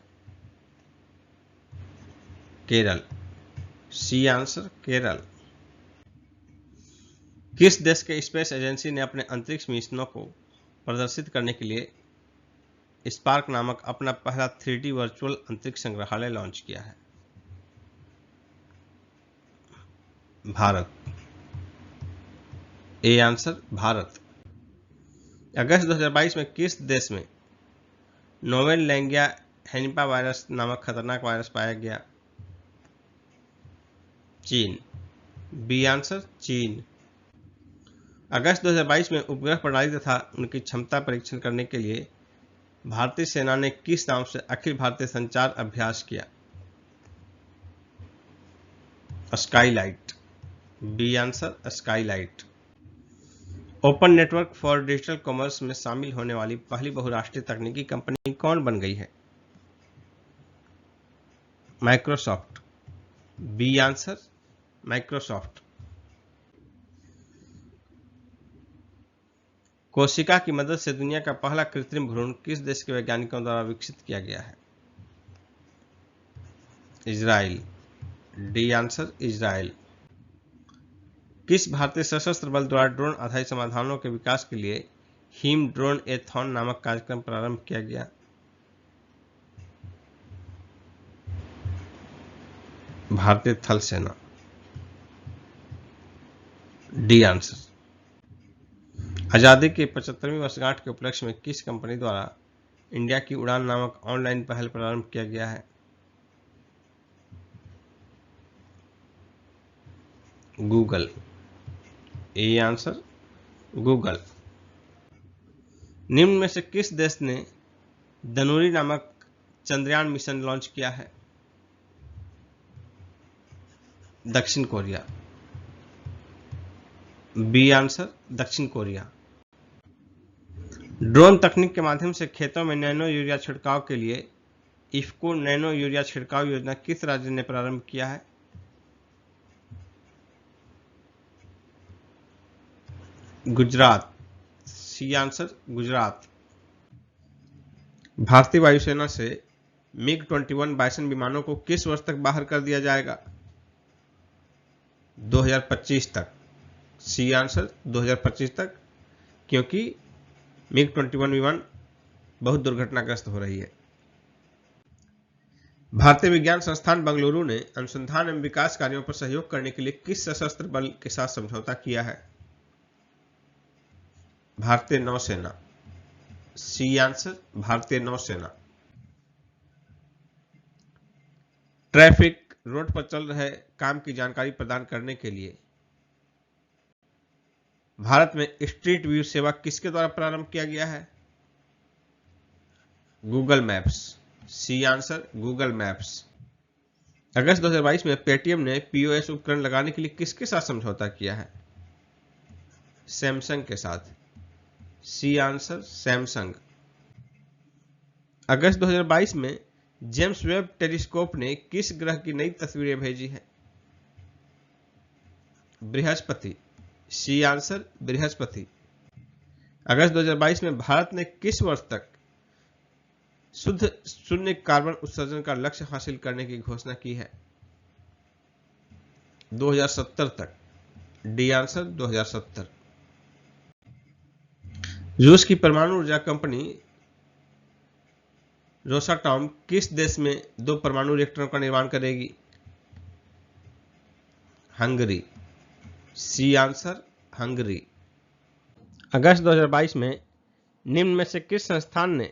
केरल। C answer Kerala. किस देश के स्पेस एजेंसी ने अपने अंतरिक्ष मिशनों को प्रदर्शित करने के लिए स्पार्क नामक अपना पहला 3D वर्चुअल अंतरिक्ष संग्रहालय लॉन्च किया है? भारत। A answer Bharat. अगस्त 2022 में किस देश में नोवेल लैंगिया हेनिपा वायरस नामक खतरनाक वायरस पाया गया? चीन। बी आंसर चीन। अगस्त 2022 में उपग्रह प्रणाली तथा उनकी क्षमता परीक्षण करने के लिए भारतीय सेना ने किस नाम से अखिल भारतीय संचार अभ्यास किया? Skylight. B answer Skylight. Open network for digital commerce में शामिल होने वाली पहली बहुराष्ट्रीय तकनीकी कंपनी कौन बन गई है? माइक्रोसॉफ्ट। B answer Microsoft. कोशिका की मदद से दुनिया का पहला कृत्रिम भ्रूण किस देश के वैज्ञानिकों द्वारा विकसित किया गया है? इजराइल। D answer Israel. किस भारतीय सशस्त्र बल द्वारा ड्रोन आधारित समाधानों के विकास के लिए हिम ड्रोन एथॉन नामक कार्यक्रम प्रारंभ किया गया? भारतीय थल सेना। D answer. आजादी की 75वीं वर्षगांठ के उपलक्ष्य में किस कंपनी द्वारा इंडिया की उड़ान नामक ऑनलाइन पहल प्रारंभ किया गया है? गूगल। A answer Google. निम्न में से किस देश ने दनुरी नामक चंद्रयान मिशन लॉन्च किया है? दक्षिण कोरिया। बी आंसर दक्षिण कोरिया। ड्रोन तकनीक के माध्यम से खेतों में नैनो यूरिया छिड़काव के लिए इफ्को नैनो यूरिया छिड़काव योजना किस राज्य ने प्रारंभ किया है? गुजरात। C answer Gujarat. भारतीय वायुसेना से मिग-21 बाइसन विमानों को किस वर्ष तक बाहर कर दिया जाएगा? 2025 तक। सी आंसर 2025 तक, क्योंकि मिग-21 विमान बहुत दुर्घटनाग्रस्त हो रही है। भारतीय विज्ञान संस्थान बेंगलुरु ने अनुसंधान एवं विकास कार्यों पर सहयोग करने के लिए किस सशस्त्र बल के साथ समझौता किया है? भारतीय नौसेना। सी आंसर भारतीय नौसेना। ट्रैफिक रोड पर चल रहे काम की जानकारी प्रदान करने के लिए भारत में स्ट्रीट व्यू सेवा किसके द्वारा प्रारंभ किया गया है? Google Maps. C answer Google Maps. अगस्त 2022 में पेटीएम ने पीओएस उपकरण लगाने के लिए किसके साथ समझौता किया है? सैमसंग के साथ। C answer Samsung. अगस्त 2022 में जेम्स वेब टेलीस्कोप ने किस ग्रह की नई तस्वीरें भेजी हैं? बृहस्पति। C answer Brihaspati. अगस्त 2022 में भारत ने किस वर्ष तक शुद्ध शून्य कार्बन उत्सर्जन का लक्ष्य हासिल करने की घोषणा की है? 2070 तक। D answer 2070। रूस की परमाणु ऊर्जा कंपनी रोसाटॉम किस देश में 2 परमाणु रिएक्टरों का निर्माण करेगी? हंगरी। C answer Hungary. अगस्त 2022 में निम्न में से किस संस्थान ने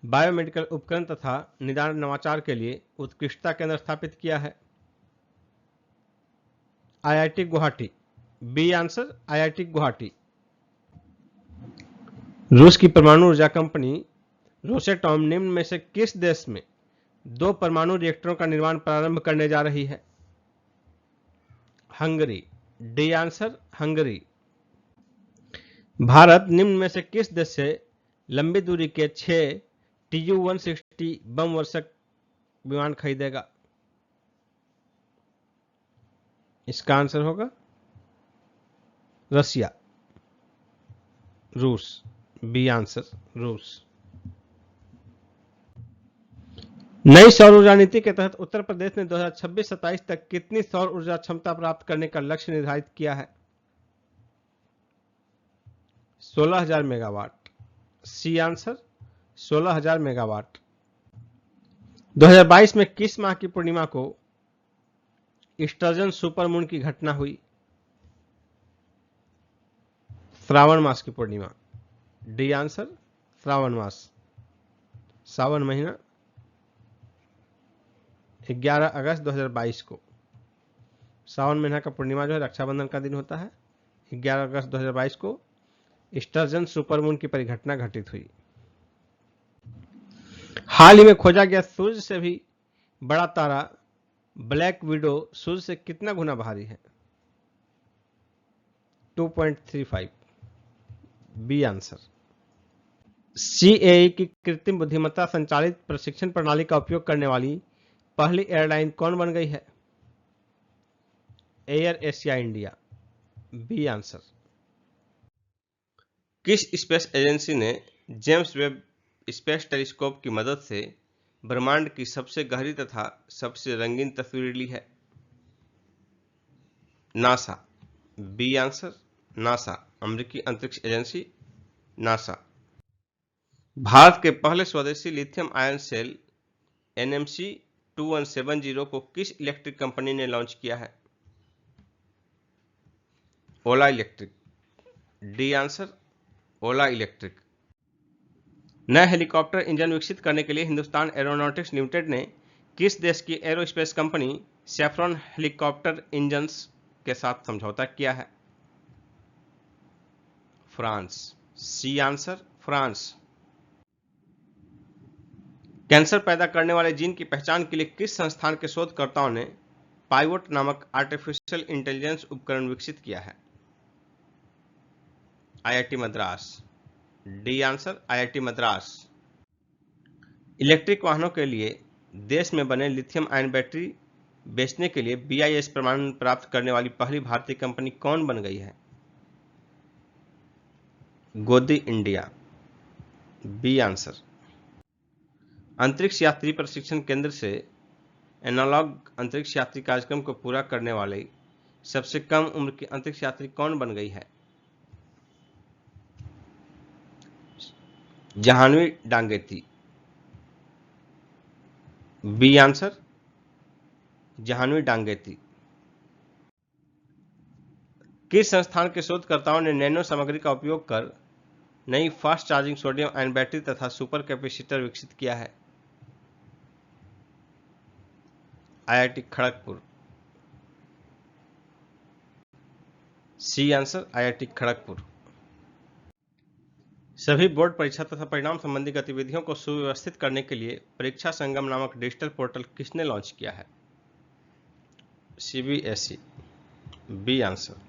बायोमेडिकल उपकरण तथा निदान नवाचार के लिए उत्कृष्टता केंद्र स्थापित किया है? IIT Guwahati. B answer IIT Guwahati. रूस की परमाणु ऊर्जा कंपनी रोसेटॉम निम्न में से किस देश में 2 परमाणु रिएक्टरों का निर्माण प्रारंभ करने जा रही है? Hungary. D answer Hungary. Bharat निम्न में से किस देश से लंबी दूरी के 6 TU-160 बम वर्षक विमान खरीदेगा? इसका आंसर होगा रसिया। रूस। बी आंसर रूस। नई सौर ऊर्जा नीति के तहत उत्तर प्रदेश ने 2026-27 तक कितनी सौर ऊर्जा क्षमता प्राप्त करने का लक्ष्य निर्धारित किया है? 16,000 मेगावाट। C answer 16,000 megawatt. 2022 में किस माह की पूर्णिमा को स्टर्जन सुपरमून की घटना हुई? श्रावण मास की पूर्णिमा। डी आंसर श्रावण मास, सावन महीना 11 अगस्त 2022 को। सावन महीना का पूर्णिमा जो है रक्षाबंधन का दिन होता है। 11 अगस्त 2022 को स्टर्जन सुपरमून की परिघटना घटित हुई। हाल ही में खोजा गया सूर्य से भी बड़ा तारा ब्लैक विडो सूर्य से कितना गुना भारी है? 2.35। B answer. सीएई की कृत्रिम बुद्धिमत्ता संचालित प्रशिक्षण प्रणाली का उपयोग करने वाली पहली एयरलाइन कौन बन गई है? Air Asia India. B answer. किस स्पेस एजेंसी ने जेम्स वेब स्पेस टेलीस्कोप की मदद से ब्रह्मांड की सबसे गहरी तथा सबसे रंगीन तस्वीर ली है? नासा। बी आंसर नासा, अमेरिकी अंतरिक्ष एजेंसी नासा। भारत के पहले स्वदेशी लिथियम आयन सेल NMC 2170 को किस इलेक्ट्रिक कंपनी ने लॉन्च किया है? ओला इलेक्ट्रिक। डी आंसर ओला इलेक्ट्रिक। नए हेलीकॉप्टर इंजन विकसित करने के लिए हिंदुस्तान एरोनॉटिक्स लिमिटेड ने किस देश की aerospace company Safran helicopter engines के साथ समझौता किया है? France. C answer France. Cancer पैदा करने वाले जीन की पहचान के लिए किस संस्थान के शोधकर्ताओं ने पाइवोट नामक आर्टिफिशियल इंटेलिजेंस उपकरण विकसित किया है? IIT Madras. D answer IIT Madras. Electric वाहनों के लिए देश में बने लिथियम आयन बैटरी बेचने के लिए BIS प्रमाण प्राप्त करने वाली पहली भारतीय कंपनी कौन बन गई है? गोदी इंडिया। B answer. अंतरिक्ष यात्री प्रशिक्षण केंद्र से एनालॉग अंतरिक्ष यात्री कार्यक्रम को पूरा करने वाले सबसे कम उम्र की अंतरिक्ष यात्री कौन बन गई है? जहानवी डांगेती। B answer Jahnavi Dangeti. किस संस्थान के शोधकर्ताओं ने नैनो सामग्री का उपयोग कर नई fast charging sodium ion battery तथा सुपर कैपेसिटर विकसित किया है? IIT Kharagpur. C answer IIT Kharagpur. सभी बोर्ड परीक्षा तथा परिणाम संबंधी गतिविधियों को सुव्यवस्थित करने के लिए परीक्षा संगम नामक डिजिटल पोर्टल किसने लॉन्च किया है? CBSE। B answer.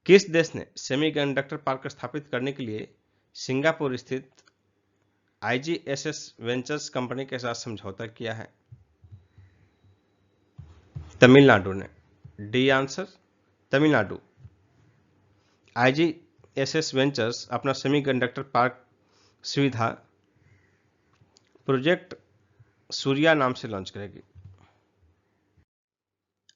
किस देश ने सेमीकंडक्टर पार्क स्थापित करने के लिए सिंगापुर स्थित IGSS वेंचर्स कंपनी के साथ समझौता किया है? तमिलनाडु ने। D answer Tamil Nadu. IGSS ventures अपना सेमीकंडक्टर पार्क सुविधा प्रोजेक्ट सूर्या नाम से लॉन्च करेगी।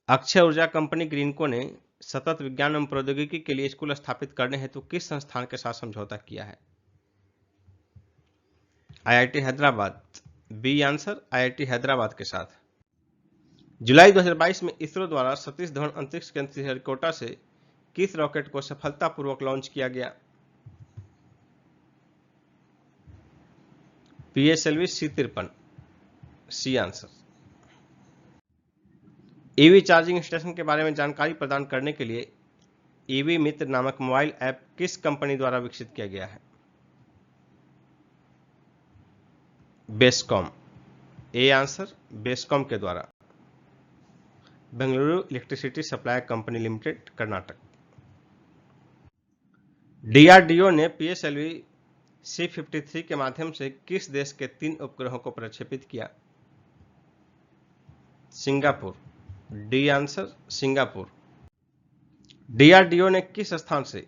अक्षय ऊर्जा कंपनी ग्रीनको ने सतत विज्ञान एवं प्रौद्योगिकी के लिए स्कूल स्थापित करने हेतु किस संस्थान के साथ समझौता किया है? IIT Hyderabad. B answer IIT Hyderabad के साथ। जुलाई 2022 में इसरो द्वारा सतीश धवन अंतरिक्ष केंद्र श्रीहरिकोटा से किस रॉकेट को सफलतापूर्वक लॉन्च किया गया? PSLV C53। C answer. EV charging station के बारे में जानकारी प्रदान करने के लिए EV मित्र नामक मोबाइल ऐप किस कंपनी द्वारा विकसित किया गया है? बेस्कॉम। ए आंसर बेस्कॉम के द्वारा। Bengaluru electricity supply company limited, Karnataka. DRDO ने PSLV C53 के माध्यम से किस देश के 3 उपग्रहों को प्रक्षेपित किया? Singapore. D answer Singapore. DRDO ने किस स्थान से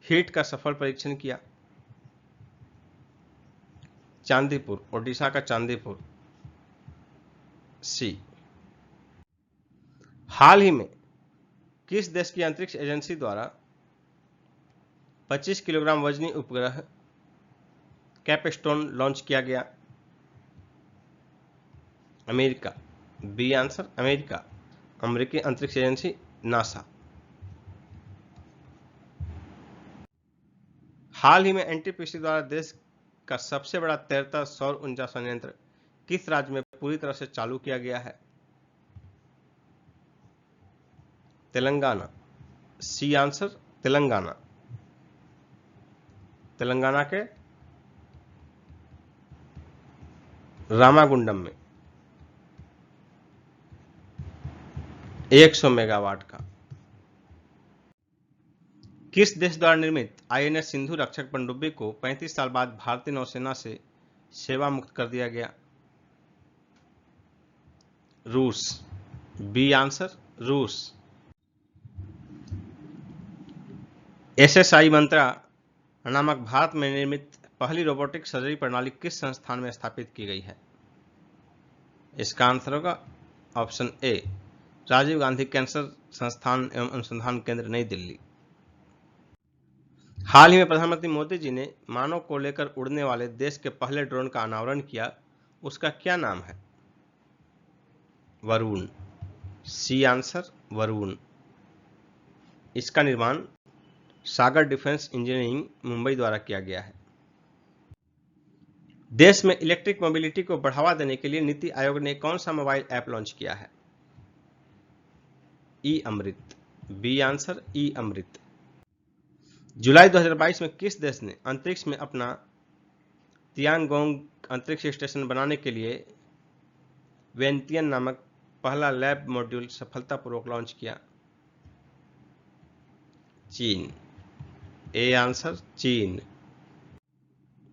हीट का सफल परीक्षण किया? चांदीपुर, ओडिशा का चांदीपुर। सी। हाल ही में किस देश की अंतरिक्ष एजेंसी द्वारा 25 किलोग्राम वजनी उपग्रह कैपस्टोन लॉन्च किया गया? अमेरिका। बी आंसर अमेरिका, अमेरिकी अंतरिक्ष एजेंसी नासा। हाल ही में एनटीपीसी द्वारा देश का सबसे बड़ा तैरता सौर ऊर्जा संयंत्र किस राज्य में पूरी तरह से चालू किया गया है? तेलंगाना। सी आंसर तेलंगाना, तेलंगाना के रामागुंडम में 100 मेगावाट का। किस देश द्वारा निर्मित आईएनएस सिंधु रक्षक पनडुब्बी को 35 साल बाद भारतीय नौसेना से सेवा मुक्त कर दिया गया? रूस। बी आंसर रूस। एसएसआई मंत्रा नामक भारत में निर्मित पहली रोबोटिक सर्जरी प्रणाली किस संस्थान में स्थापित की गई है? इसका आंसर होगा option A, Rajiv Gandhi cancer संस्थान एवं अनुसंधान केंद्र, नई दिल्ली। हाल ही में प्रधानमंत्री मोदी जी ने मानव को लेकर उड़ने वाले देश के पहले ड्रोन का अनावरण किया, उसका क्या नाम है? वरुण। C answer Varun. इसका निर्माण सागर डिफेंस इंजीनियरिंग मुंबई द्वारा किया गया है। देश में इलेक्ट्रिक मोबिलिटी को बढ़ावा देने के लिए नीति आयोग ने कौन सा मोबाइल ऐप लॉन्च किया है? ई अमृत। बी आंसर ई अमृत। जुलाई 2022 में किस देश ने अंतरिक्ष में अपना तियानगोंग अंतरिक्ष स्टेशन बनाने के लिए वेंतियन नामक पहला लैब मॉड्यूल सफलतापूर्वक लॉन्च किया? चीन। ए आंसर चीन।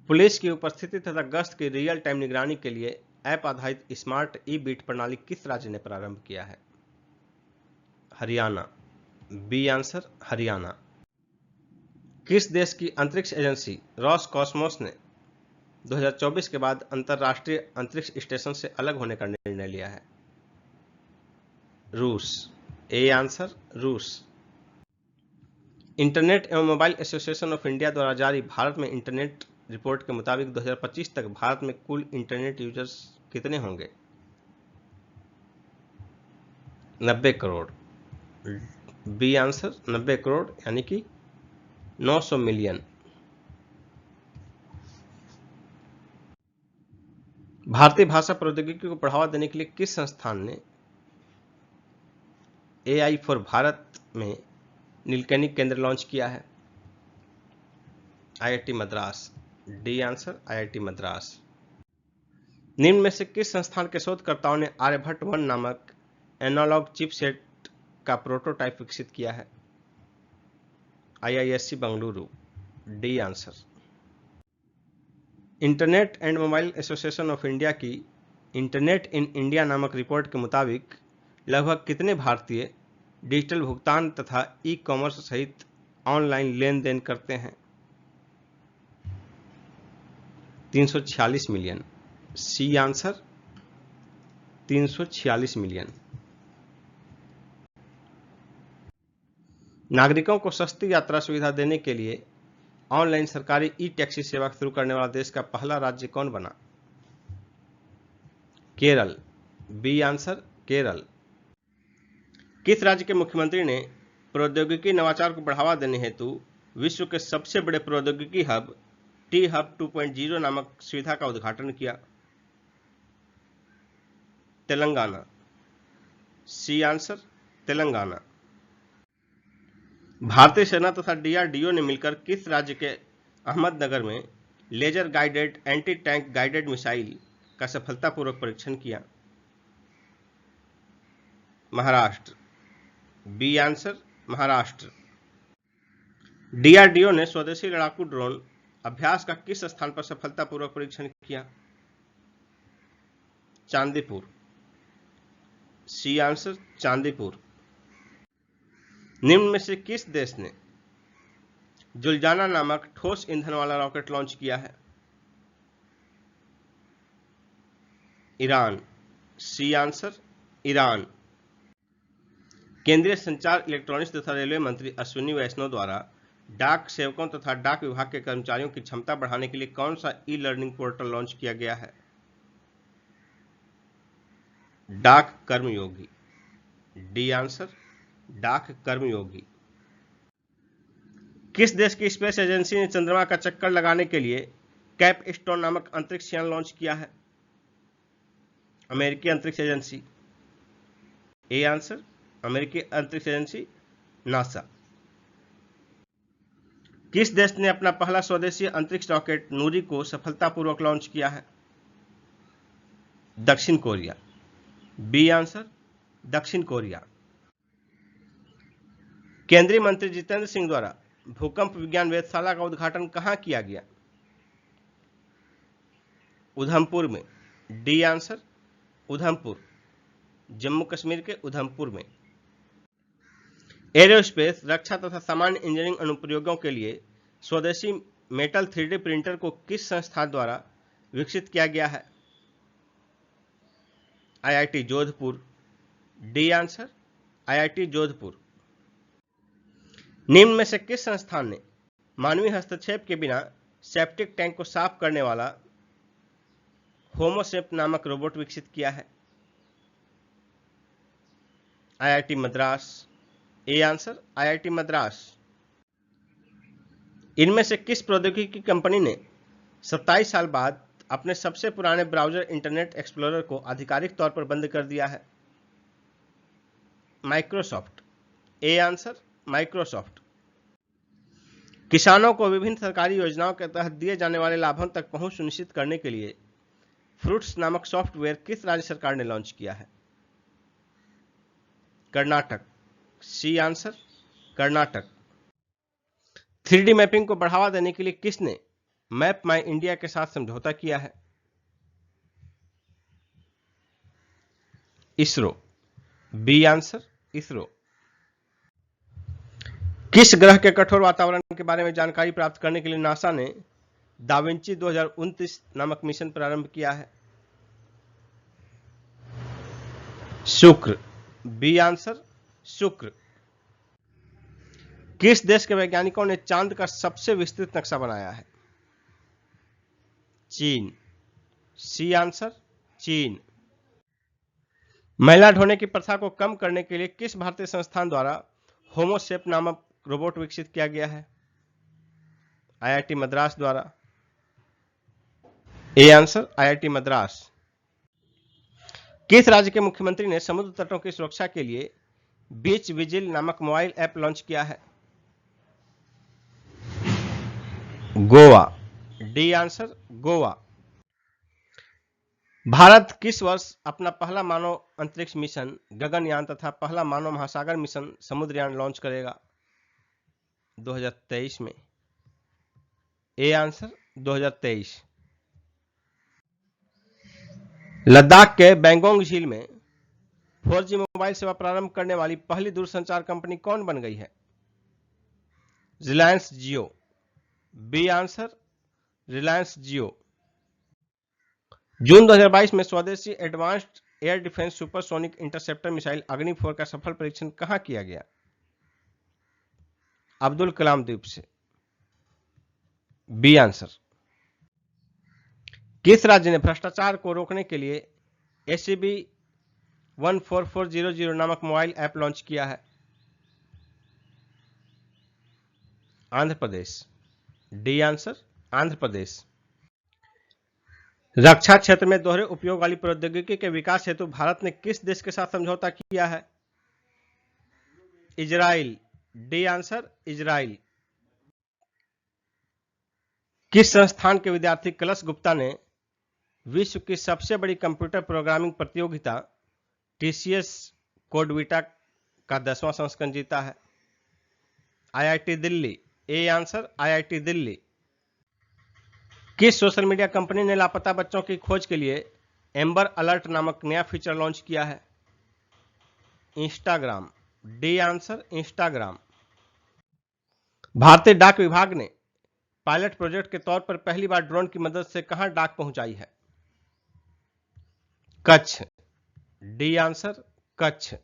पुलिस की उपस्थिति तथा गश्त की रियल टाइम निगरानी के लिए ऐप आधारित स्मार्ट ई बीट प्रणाली किस राज्य ने प्रारंभ किया है? हरियाणा। B answer Haryana. किस देश की अंतरिक्ष एजेंसी रॉसकॉस्मोस ने 2024 के बाद अंतरराष्ट्रीय अंतरिक्ष स्टेशन से अलग होने का निर्णय लिया है? रूस। ए आंसर रूस। इंटरनेट एवं मोबाइल एसोसिएशन ऑफ इंडिया द्वारा जारी भारत में इंटरनेट रिपोर्ट के मुताबिक 2025 तक भारत में कुल इंटरनेट यूजर्स कितने होंगे? 90 करोड़। बी आंसर 90 करोड़ यानी कि 900 मिलियन। भारतीय भाषा प्रौद्योगिकी को बढ़ावा देने के लिए किस संस्थान ने AI फॉर भारत में नीलकणी केंद्र लॉन्च किया है? IIT Madras. D answer IIT Madras. निम्न में से किस संस्थान के शोधकर्ताओं ने आर्यभट्ट 1 नामक एनालॉग चिपसेट का प्रोटोटाइप विकसित किया है? IISc Bengaluru. D answer. Internet and mobile association of India की इंटरनेट इन इंडिया नामक रिपोर्ट के मुताबिक लगभग कितने भारतीय डिजिटल भुगतान तथा ई कॉमर्स सहित ऑनलाइन लेन देन करते हैं? 346 मिलियन। C answer 346 million. नागरिकों को सस्ती यात्रा सुविधा देने के लिए ऑनलाइन सरकारी ई टैक्सी सेवा शुरू करने वाला देश का पहला राज्य कौन बना? केरल। B answer Kerala. किस राज्य के मुख्यमंत्री ने प्रौद्योगिकी नवाचार को बढ़ावा देने हेतु विश्व के सबसे बड़े प्रौद्योगिकी हब टी हब 2.0 नामक सुविधा का उद्घाटन किया? तेलंगाना। C answer Telangana. भारतीय सेना तथा DRDO ने मिलकर किस राज्य के अहमदनगर में laser guided anti tank guided missile का सफलतापूर्वक परीक्षण किया? Maharashtra. B answer Maharashtra. DRDO ने स्वदेशी लड़ाकू ड्रोन अभ्यास का किस स्थान पर सफलतापूर्वक परीक्षण किया? चांदीपुर। C answer Chandipur. निम्न में से किस देश ने जुलजाना नामक ठोस ईंधन वाला रॉकेट लॉन्च किया है? ईरान। C answer Iran. केंद्रीय संचार, इलेक्ट्रॉनिक्स तथा रेलवे मंत्री अश्विनी वैष्णव द्वारा डाक सेवकों तथा डाक विभाग के कर्मचारियों की क्षमता बढ़ाने के लिए कौन सा ई लर्निंग पोर्टल लॉन्च किया गया है? डाक कर्मयोगी। डी आंसर, डाक कर्मयोगी। किस देश की स्पेस एजेंसी ने चंद्रमा का चक्कर लगाने के लिए कैप स्टोन नामक अंतरिक्ष यान लॉन्च किया है? अमेरिकी अंतरिक्ष एजेंसी। ए आंसर, अमेरिकी अंतरिक्ष एजेंसी नासा। किस देश ने अपना पहला स्वदेशी अंतरिक्ष रॉकेट नूरी को सफलतापूर्वक लॉन्च किया है? दक्षिण कोरिया। बी आंसर, दक्षिण कोरिया। केंद्रीय मंत्री जितेंद्र सिंह द्वारा भूकंप विज्ञान वेधशाला का उद्घाटन कहां किया गया? उधमपुर में। डी आंसर, उधमपुर, जम्मू कश्मीर के उधमपुर में। एरोस्पेस, रक्षा तथा सामान्य इंजीनियरिंग अनुप्रयोगों के लिए स्वदेशी मेटल 3D प्रिंटर को किस संस्था द्वारा विकसित किया गया है? IIT Jodhpur. D answer, IIT Jodhpur. निम्न में से किस संस्थान ने मानवीय हस्तक्षेप के बिना सेप्टिक टैंक को साफ करने वाला होमोसेप नामक रोबोट विकसित किया है? IIT Madras. A answer, IIT Madras. इनमें से किस प्रौद्योगिकी कंपनी ने 27 साल बाद अपने सबसे पुराने ब्राउज़र इंटरनेट एक्सप्लोरर को आधिकारिक तौर पर बंद कर दिया है? माइक्रोसॉफ्ट। A answer, Microsoft. किसानों को विभिन्न सरकारी योजनाओं के तहत दिए जाने वाले लाभों तक पहुंच सुनिश्चित करने के लिए फ्रूट्स नामक सॉफ्टवेयर किस राज्य सरकार ने लॉन्च किया है? Karnataka. C answer, Karnataka. 3D mapping को बढ़ावा देने के लिए किसने मैप माई इंडिया के साथ समझौता किया है? इसरो। B answer, ISRO. किस ग्रह के कठोर वातावरण के बारे में जानकारी प्राप्त करने के लिए नासा ने दाविंची 2029 नामक मिशन प्रारंभ किया है? शुक्र। बी आंसर, शुक्र। किस देश के वैज्ञानिकों ने चांद का सबसे विस्तृत नक्शा बनाया है? चीन। सी आंसर, चीन। महिला ढोने की प्रथा को कम करने के लिए किस भारतीय संस्थान द्वारा होमोसेप नामक रोबोट विकसित किया गया है? आईआईटी मद्रास द्वारा। A answer, IIT Madras. किस राज्य के मुख्यमंत्री ने समुद्र तटों की सुरक्षा के लिए बीच विजिल नामक मोबाइल ऐप लॉन्च किया है? गोवा। D answer, Goa. भारत किस वर्ष अपना पहला मानव अंतरिक्ष मिशन गगनयान तथा पहला मानव महासागर मिशन समुद्रयान लॉन्च करेगा? 2023 में। A answer, 2023। लद्दाख के बैंगोंग झील में 4G मोबाइल सेवा प्रारंभ करने वाली पहली दूरसंचार कंपनी कौन बन गई है? रिलायंस जियो। बी आंसर, रिलायंस जियो। जून 2022 में स्वदेशी advanced air defence supersonic interceptor missile अग्नि 4 का सफल परीक्षण कहां किया गया? अब्दुल कलाम द्वीप से। B answer. किस राज्य ने भ्रष्टाचार को रोकने के लिए ACB 14400 नामक मोबाइल ऐप लॉन्च किया है? आंध्र प्रदेश। D answer, Andhra Pradesh. रक्षा क्षेत्र में दोहरे उपयोग वाली प्रौद्योगिकी के विकास हेतु भारत ने किस देश के साथ समझौता किया है? इजराइल। D answer, Israel. किस संस्थान के विद्यार्थी कलश गुप्ता ने विश्व की सबसे बड़ी कंप्यूटर प्रोग्रामिंग प्रतियोगिता TCS कोडविटा का 10वां संस्करण जीता है? IIT दिल्ली। ए आंसर, IIT दिल्ली। किस सोशल मीडिया कंपनी ने लापता बच्चों की खोज के लिए एम्बर अलर्ट नामक नया फीचर लॉन्च किया है? इंस्टाग्राम। D answer, Instagram. भारतीय डाक विभाग ने पायलट प्रोजेक्ट के तौर पर पहली बार ड्रोन की मदद से कहां डाक पहुंचाई है? कच्छ। D answer, Kutch.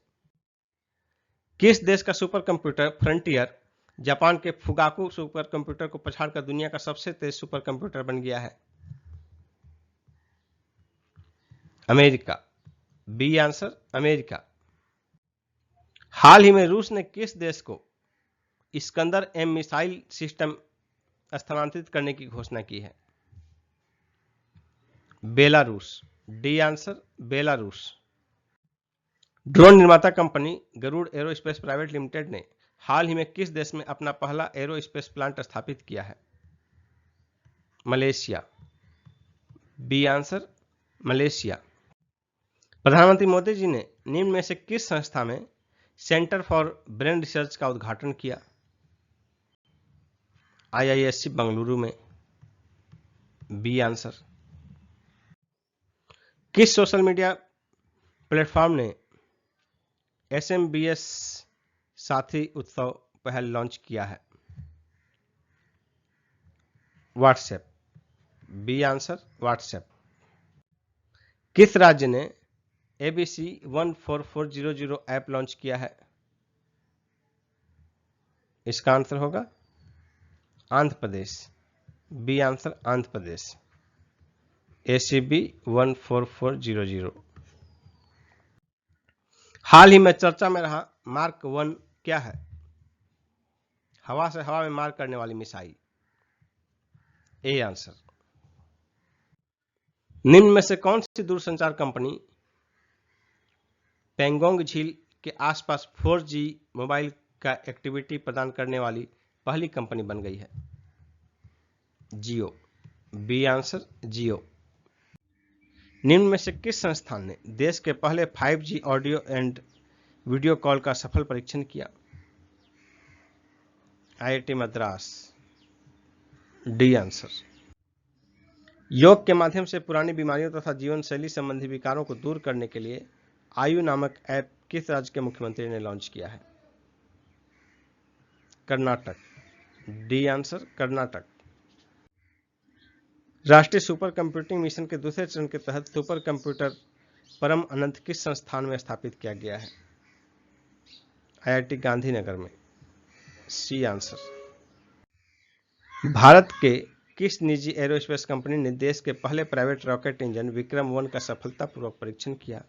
किस देश का सुपर कंप्यूटर फ्रंटियर जापान के फुगाकू सुपर कंप्यूटर को पछाड़कर दुनिया का सबसे तेज सुपर कंप्यूटर बन गया है? अमेरिका। B answer America. हाल ही में रूस ने किस देश को इस्कंदर एम मिसाइल सिस्टम स्थानांतरित करने की घोषणा की है? Belarus. D answer Belarus. Drone निर्माता company Garuda aerospace private limited ने हाल ही में किस देश में अपना पहला एरोस्पेस प्लांट स्थापित किया है? मलेशिया। B answer Malaysia. प्रधानमंत्री मोदी जी ने निम्न में से किस संस्था में सेंटर फॉर ब्रेन रिसर्च का उद्घाटन किया? IISc बंगलुरु में। B answer. किस सोशल मीडिया प्लेटफॉर्म ने SMBS साथी उत्सव पहल लॉन्च किया है? व्हाट्सएप। B answer WhatsApp. किस राज्य ने ABC 14400 ऐप लॉन्च किया है? इसका आंसर होगा Andhra Pradesh. B answer Andhra Pradesh. ACB 14400। हाल ही में चर्चा में रहा मार्क 1 क्या है? हवा से हवा में मार करने वाली मिसाइल। A answer. निम्न में से कौन सी दूरसंचार कंपनी पेंगोंग झील के आसपास 4G मोबाइल का एक्टिविटी प्रदान करने वाली पहली कंपनी बन गई है? जियो। बी आंसर जियो। निम्न में से किस संस्थान ने देश के पहले 5G audio and video call का सफल परीक्षण किया? IIT मद्रास। D answer. योग के माध्यम से पुरानी बीमारियों तथा जीवन शैली संबंधी विकारों को दूर करने के लिए आयु नामक ऐप किस राज्य के मुख्यमंत्री ने लॉन्च किया है? कर्नाटक। D answer Karnataka. राष्ट्रीय सुपर कंप्यूटिंग मिशन के दूसरे चरण के तहत सुपर कंप्यूटर परम अनंत किस संस्थान में स्थापित किया गया है? IIT गांधीनगर में। C answer. भारत के किस निजी एरोस्पेस कंपनी ने देश के पहले प्राइवेट रॉकेट इंजन विक्रम-1 का सफलतापूर्वक परीक्षण किया?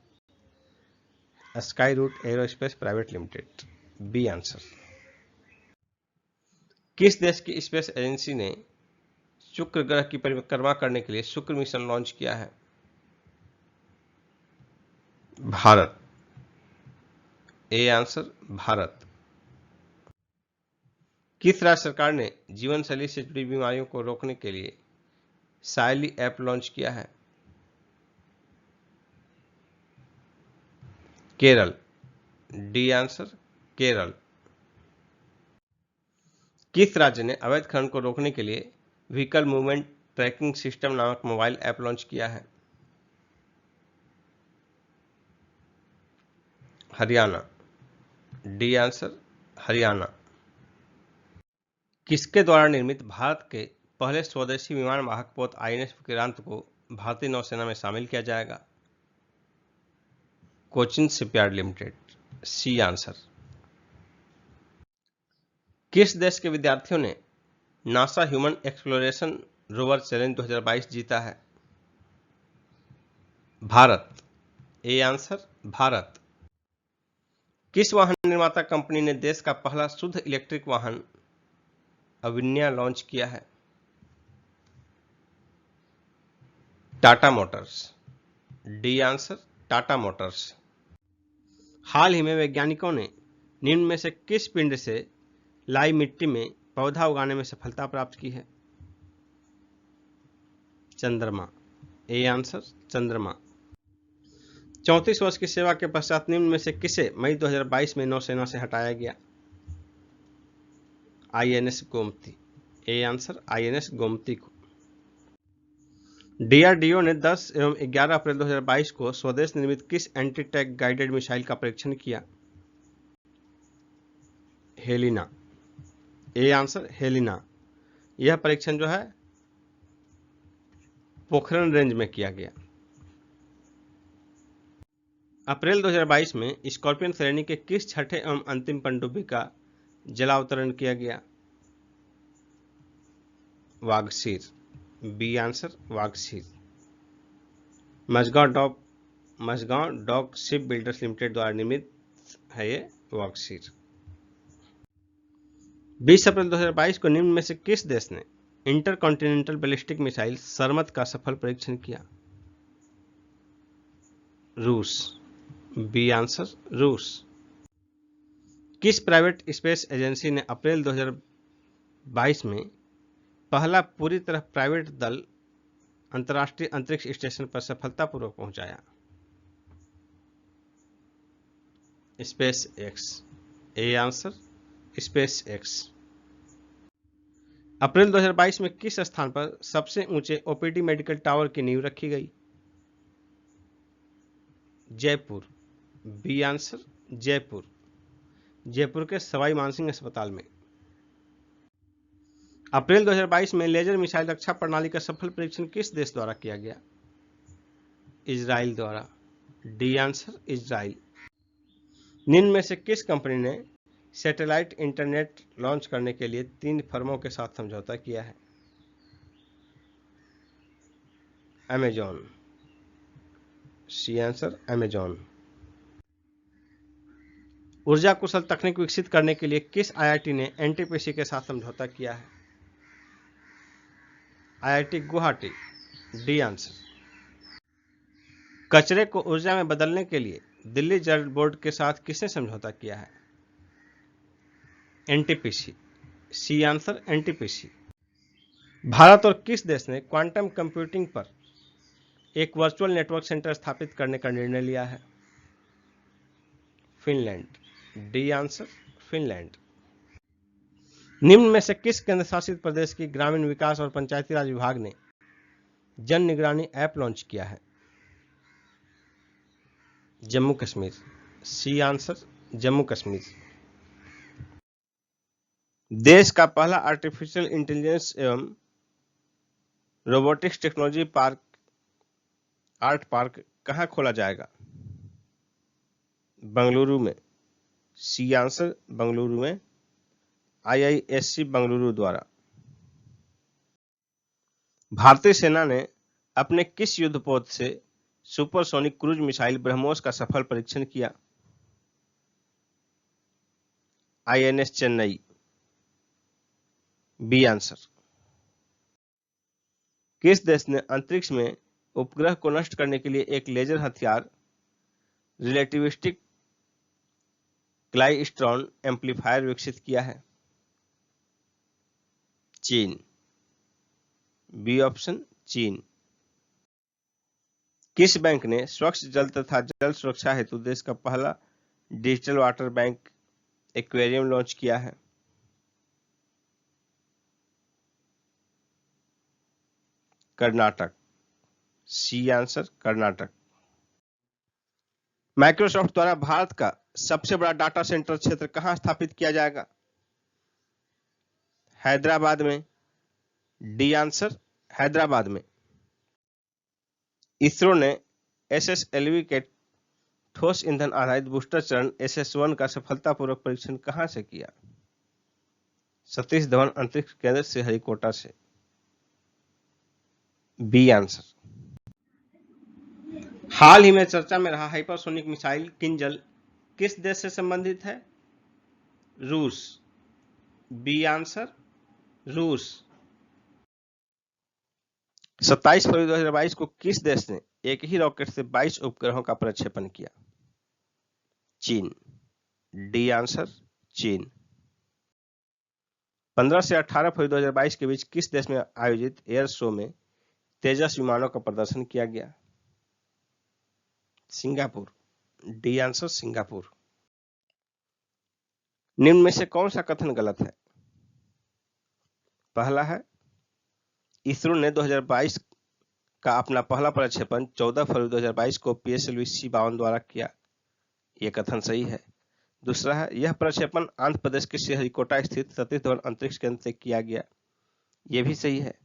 Skyroot aerospace private limited. B answer. किस देश की स्पेस एजेंसी ने शुक्र ग्रह की परिक्रमा करने के लिए शुक्र मिशन लॉन्च किया है? भारत। A answer Bharat. किस राज्य सरकार ने जीवन शैली से जुड़ी बीमारियों को रोकने के लिए सायली ऐप लॉन्च किया है? केरल। D answer Kerala. किस राज्य ने अवैध खनन को रोकने के लिए व्हीकल मूवमेंट ट्रैकिंग सिस्टम नामक मोबाइल ऐप लॉन्च किया है? हरियाणा। D answer Haryana. किसके द्वारा निर्मित भारत के पहले स्वदेशी विमान वाहक पोत INS विक्रांत को भारतीय नौसेना में शामिल किया जाएगा? Cochin shipyard limited. C answer. किस देश के विद्यार्थियों ने NASA human exploration rover challenge 2022 जीता है? भारत। A answer Bharat. किस वाहन निर्माता कंपनी ने देश का पहला शुद्ध इलेक्ट्रिक वाहन अविन्या लॉन्च किया है? Tata motors. D answer Tata motors. हाल ही में वैज्ञानिकों ने निम्न में से किस पिंड से लाई मिट्टी में पौधा उगाने में सफलता प्राप्त की है? चंद्रमा। ए आंसर चंद्रमा। 34 वर्ष की सेवा के पश्चात निम्न में से किसे मई 2022 में नौसेना से हटाया गया? INS Gomti. A answer INS Gomti को। DRDO ने 10 एवं 11 अप्रैल 2022 को स्वदेश निर्मित किस एंटी टैंक गाइडेड मिसाइल का परीक्षण किया? हेलिना। A answer Helina. यह परीक्षण जो है पोखरण रेंज में किया गया। अप्रैल 2022 में स्कॉर्पियन श्रेणी के किस छठे एवं अंतिम पनडुब्बी का जलावतरण किया गया? Vagsheer, B answer Vagsheer. Mazagon dock ship builders limited द्वारा निर्मित है ये वागसीर। 20 अप्रैल 2022 को निम्न में से किस देश ने इंटरकॉन्टिनेंटल बैलिस्टिक मिसाइल सरमत का सफल परीक्षण किया? रूस, बी आंसर रूस। किस प्राइवेट स्पेस एजेंसी ने अप्रैल 2022 में पहला पूरी तरह प्राइवेट दल अंतर्राष्ट्रीय अंतरिक्ष स्टेशन पर सफलतापूर्वक पहुंचाया? SpaceX, A answer SpaceX. अप्रैल 2022 में किस स्थान पर सबसे ऊंचे ओपीडी मेडिकल टावर की नींव रखी गई? Jaipur, B answer Jaipur. जयपुर के सवाई मानसिंह अस्पताल में। अप्रैल 2022 में लेजर मिसाइल रक्षा प्रणाली का सफल परीक्षण किस देश द्वारा किया गया? इजराइल द्वारा, डी आंसर इजराइल। निम्न में से किस कंपनी ने सैटेलाइट इंटरनेट लॉन्च करने के लिए 3 फर्मों के साथ समझौता किया है? Amazon, C answer Amazon. ऊर्जा कुशल तकनीक विकसित करने के लिए किस आईआईटी ने एनटीपीसी के साथ समझौता किया है? IIT Guwahati, D answer. कचरे को ऊर्जा में बदलने के लिए दिल्ली जल बोर्ड के साथ किसने समझौता किया है? NTPC, C answer NTPC. भारत और किस देश ने क्वांटम कंप्यूटिंग पर एक वर्चुअल नेटवर्क सेंटर स्थापित करने का निर्णय लिया है? Finland, D answer Finland. निम्न में से किस केंद्र शासित प्रदेश की ग्रामीण विकास और पंचायती राज विभाग ने जन निगरानी ऐप लॉन्च किया है? Jammu Kashmir, C answer Jammu Kashmir. देश का पहला आर्टिफिशियल इंटेलिजेंस एवं robotics technology park art park कहां खोला जाएगा? बेंगलुरु में, सी आंसर बेंगलुरु में, आईआईएससी बेंगलुरु द्वारा। भारतीय सेना ने अपने किस युद्धपोत से सुपरसोनिक क्रूज मिसाइल ब्रह्मोस का सफल परीक्षण किया? INS Chennai, B answer. किस देश ने अंतरिक्ष में उपग्रह को नष्ट करने के लिए एक लेजर हथियार रिलेटिविस्टिक क्लाइस्ट्रॉन एम्पलीफायर विकसित किया है? चीन, बी ऑप्शन चीन। किस बैंक ने स्वच्छ जल तथा जल सुरक्षा हेतु देश का पहला digital water bank aquarium launch किया है? Karnataka, C answer Karnataka. Microsoft द्वारा भारत का सबसे बड़ा डाटा सेंटर क्षेत्र कहां स्थापित किया जाएगा? हैदराबाद में, डी आंसर हैदराबाद में। इसरो ने एसएसएलवी के ठोस ईंधन आधारित बूस्टर चरण SS-1 का सफलतापूर्वक परीक्षण कहां से किया? सतीश धवन अंतरिक्ष केंद्र श्रीहरिकोटा से, बी आंसर। हाल ही में चर्चा में रहा हाइपरसोनिक मिसाइल किंजल किस देश से संबंधित है? रूस, बी आंसर रूस। 27 फरवरी 2022 को किस देश ने एक ही रॉकेट से 22 उपग्रहों का प्रक्षेपण किया? चीन, डी आंसर चीन। 15 से 18 फरवरी 2022 के बीच किस देश में आयोजित एयर शो में तेजस विमानों का प्रदर्शन किया गया? Singapore, D answer Singapore. निम्न में से कौन सा कथन गलत है? पहला है इसरो ने 2022 का अपना पहला प्रक्षेपण 14 फरवरी 2022 को PSLV-C-52 द्वारा किया, यह कथन सही है। दूसरा है यह प्रक्षेपण आंध्र प्रदेश के श्रीहरिकोटा स्थित सतीश धवन अंतरिक्ष केंद्र से किया गया, यह भी सही है।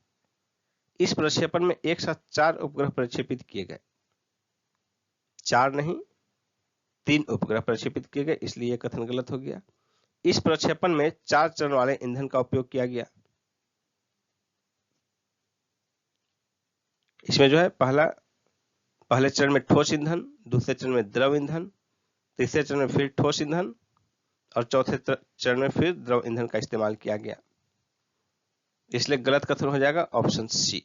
इस प्रक्षेपण में एक साथ 4 उपग्रह प्रक्षेपित किए गए, 4 नहीं 3 उपग्रह प्रक्षेपित किए गए, इसलिए यह कथन गलत हो गया। इस प्रक्षेपण में 4 चरण वाले ईंधन का उपयोग किया गया। इसमें जो है पहले चरण में ठोस ईंधन, दूसरे चरण में द्रव ईंधन, तीसरे चरण में फिर ठोस ईंधन और चौथे चरण में फिर द्रव ईंधन का इस्तेमाल किया गया। इसलिए गलत कथन हो जाएगा ऑप्शन सी।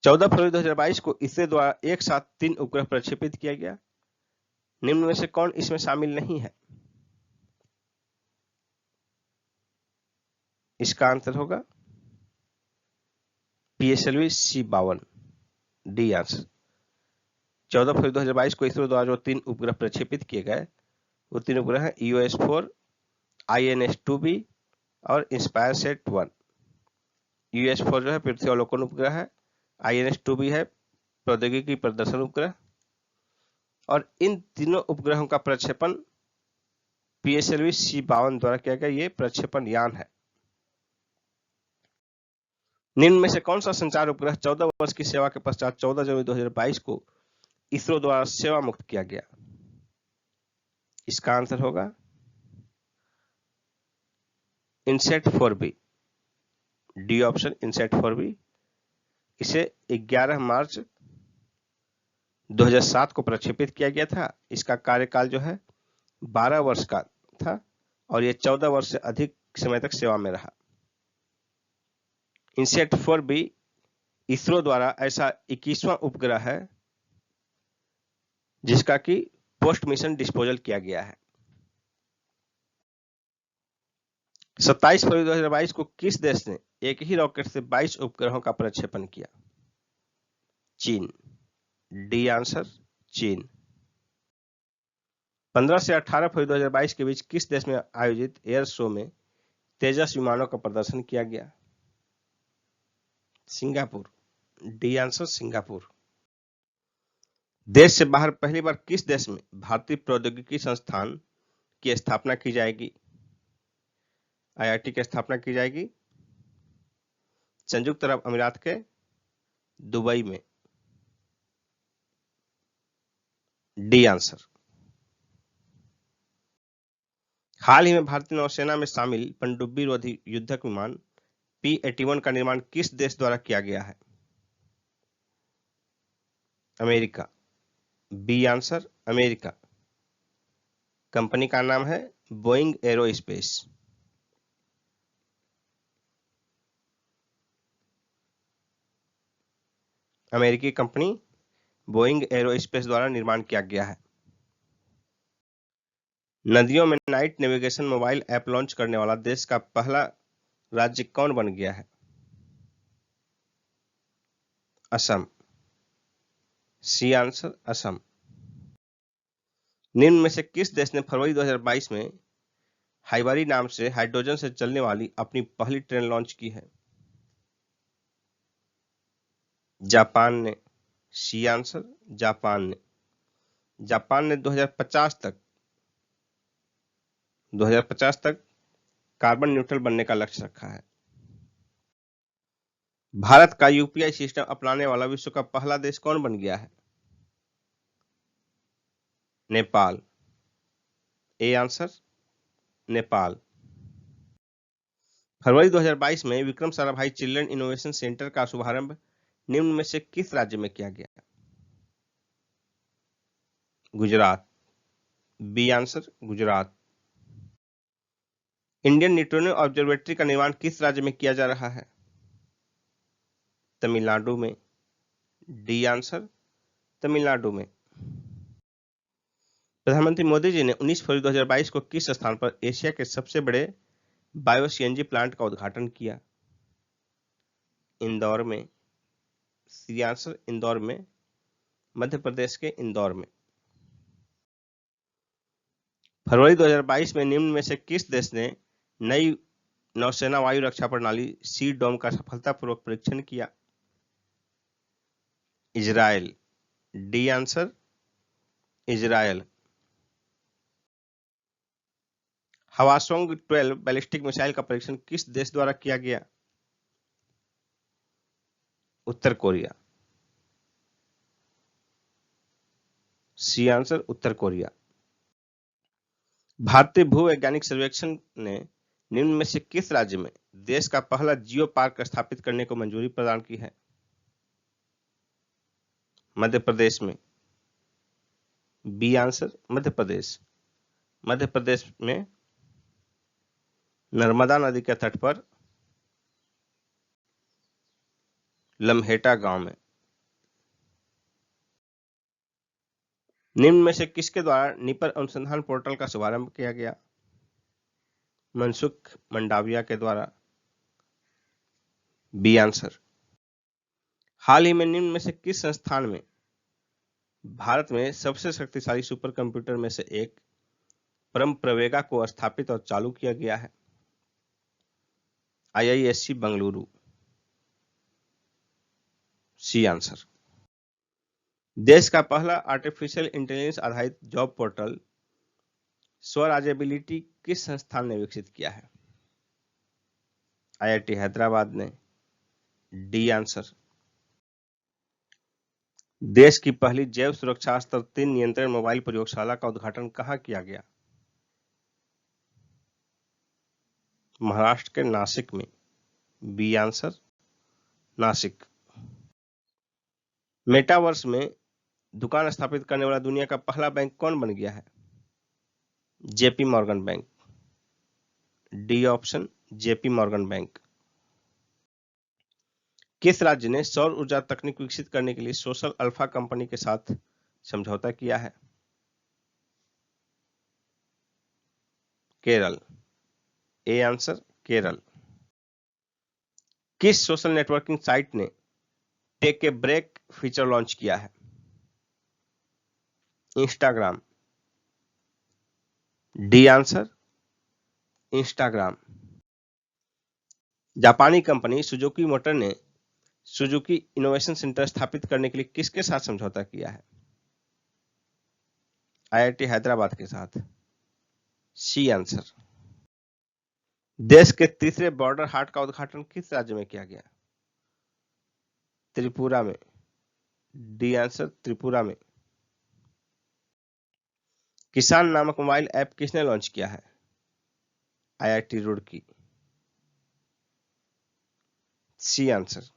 14 फरवरी 2022 को इसरो द्वारा एक साथ 3 उपग्रह प्रक्षेपित किया गया। निम्न में से कौन इसमें शामिल नहीं है? इसका आंसर होगा PSLV C52, डी आंसर। 14 फरवरी 2022 को इसरो द्वारा जो 3 उपग्रह प्रक्षेपित किए गए वो 3 उपग्रह हैं EOS-4, INS-2B और InspireSat-1। EOS-4 जो है पृथ्वी अवलोकन उपग्रह है, INS-2B है प्रौद्योगिकी प्रदर्शन उपग्रह और इन तीनों उपग्रहों का प्रक्षेपण PSLV C52 द्वारा किया गया। ये प्रक्षेपण यान है। निम्न में से कौन सा संचार उपग्रह 14 वर्ष की सेवा के पश्चात 14 जनवरी 2022 को इसरो द्वारा सेवा मुक्त किया गया? इसका आंसर होगा INSAT-4B, डी ऑप्शन INSAT-4B। इसे 11 मार्च 2007 को प्रक्षेपित किया गया था। इसका कार्यकाल जो है 12 वर्ष का था और यह 14 वर्ष से अधिक समय तक सेवा में रहा। INSAT-4B इसरो द्वारा ऐसा 21वां उपग्रह है जिसका कि पोस्ट मिशन डिस्पोजल किया गया है। 27 फरवरी 2022 को किस देश ने एक ही रॉकेट से 22 उपग्रहों का प्रक्षेपण किया? चीन, डी आंसर चीन। 15 से 18 फरवरी 2022 के बीच किस देश में आयोजित एयर शो में तेजस विमानों का प्रदर्शन किया गया? Singapore, D answer Singapore. देश से बाहर पहली बार किस देश में भारतीय प्रौद्योगिकी संस्थान की स्थापना की जाएगी? IIT की स्थापना की जाएगी संयुक्त अरब अमीरात के दुबई में, डी आंसर। हाल ही में भारतीय नौसेना में शामिल पनडुब्बी रोधी युद्धक विमान P-81 का निर्माण किस देश द्वारा किया गया है? America, B answer America. Company का नाम है बोइंग एरोस्पेस। अमेरिकी कंपनी बोइंग एरोस्पेस द्वारा निर्माण किया गया है। नदियों में night navigation mobile app launch करने वाला देश का पहला राज्य कौन बन गया है? Assam, C answer Assam. निम्न में से किस देश ने फरवरी 2022 में हाइबारी नाम से हाइड्रोजन से चलने वाली अपनी पहली ट्रेन लॉन्च की है? जापान ने, सी आंसर जापान ने। जापान ने 2050 तक कार्बन न्यूट्रल बनने का लक्ष्य रखा है। भारत का UPI सिस्टम अपनाने वाला विश्व का पहला देश कौन बन गया है? Nepal, A answer Nepal. फरवरी 2022 में Vikram Sarabhai children innovation centre का शुभारंभ निम्न में से किस राज्य में किया गया? Gujarat, B answer Gujarat. Indian neutrino observatory का निर्माण किस राज्य में किया जा रहा है? तमिलनाडु में, डी आंसर तमिलनाडु में। प्रधानमंत्री मोदी जी ने 19 फरवरी 2022 को किस स्थान पर एशिया के सबसे बड़े बायो CNG प्लांट का उद्घाटन किया? इंदौर में, सी आंसर इंदौर में, मध्य प्रदेश के इंदौर में। फरवरी 2022 में निम्न में से किस देश ने नई नौसेना वायु रक्षा प्रणाली सी डोम का सफलतापूर्वक परीक्षण किया? Israel, D answer Israel. Hwasong 12 ballistic missile का परीक्षण किस देश द्वारा किया गया? उत्तर कोरिया, सी आंसर उत्तर कोरिया। भारतीय भू वैज्ञानिक सर्वेक्षण ने निम्न में से किस राज्य में देश का पहला जियो पार्क स्थापित करने को मंजूरी प्रदान की है? मध्य प्रदेश में। B answer Madhya Pradesh. मध्य प्रदेश में नर्मदा नदी के तट पर लम्हेटा गांव में। निम्न में से किसके द्वारा निपर अनुसंधान पोर्टल का शुभारंभ किया गया? मनसुख मंडाविया के द्वारा। B answer. हाल ही में निम्न में से किस संस्थान में भारत में सबसे शक्तिशाली सुपर कंप्यूटर में से एक परम प्रवेगा को स्थापित और चालू किया गया है? IISc बंगलुरु। C answer. देश का पहला आर्टिफिशियल इंटेलिजेंस आधारित जॉब पोर्टल स्वराजबिलिटी किस संस्थान ने विकसित किया है? IIT हैदराबाद ने। D answer. देश की पहली जैव सुरक्षा स्तर 3 नियंत्रण मोबाइल प्रयोगशाला का उद्घाटन कहां किया गया? महाराष्ट्र के नासिक में। B answer Nashik. मेटावर्स में दुकान स्थापित करने वाला दुनिया का पहला बैंक कौन बन गया है? JP Morgan bank. D option JP Morgan bank. किस राज्य ने सौर ऊर्जा तकनीक विकसित करने के लिए सोशल अल्फा कंपनी के साथ समझौता किया है? केरल। A answer Kerala. किस सोशल नेटवर्किंग साइट ने take a break feature launch किया है? इंस्टाग्राम। D answer Instagram. जापानी कंपनी सुजुकी मोटर ने सुजुकी इनोवेशन सेंटर स्थापित करने के लिए किसके साथ समझौता किया है? IIT हैदराबाद के साथ। C answer. देश के तीसरे बॉर्डर हाट का उद्घाटन किस राज्य में किया गया? त्रिपुरा में। डी आंसर त्रिपुरा में। किसान नामक मोबाइल ऐप किसने लॉन्च किया है? IIT रुड़की। C answer.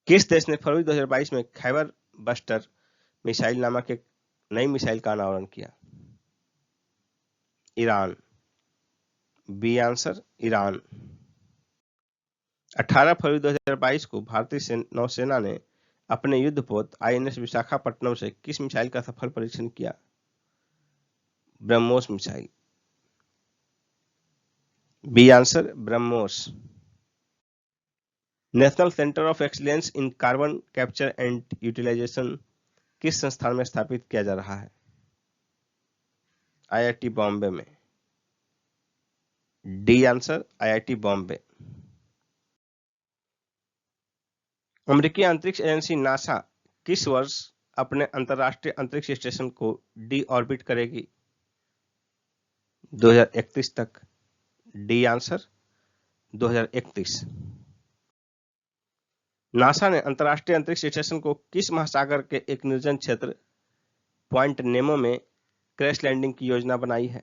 किस देश ने फरवरी 2022 में खैबर बस्टर मिसाइल नामक एक नई मिसाइल का अनावरण किया? ईरान। B answer Iran. 18 फरवरी 2022 को भारतीय नौसेना ने अपने युद्धपोत INS विशाखापट्टनम से किस मिसाइल का सफल परीक्षण किया? BrahMos missile. B answer BrahMos. National centre of excellence in carbon capture and utilisation किस संस्थान में स्थापित किया जा रहा है? IIT बॉम्बे में। D answer IIT Bombay. अमेरिकी अंतरिक्ष एजेंसी नासा किस वर्ष अपने अंतरराष्ट्रीय अंतरिक्ष स्टेशन को डी ऑर्बिट करेगी? 2031 तक। D answer 2031। नासा ने अंतरराष्ट्रीय अंतरिक्ष स्टेशन को किस महासागर के एक निर्जन क्षेत्र पॉइंट नेमो में क्रैश लैंडिंग की योजना बनाई है?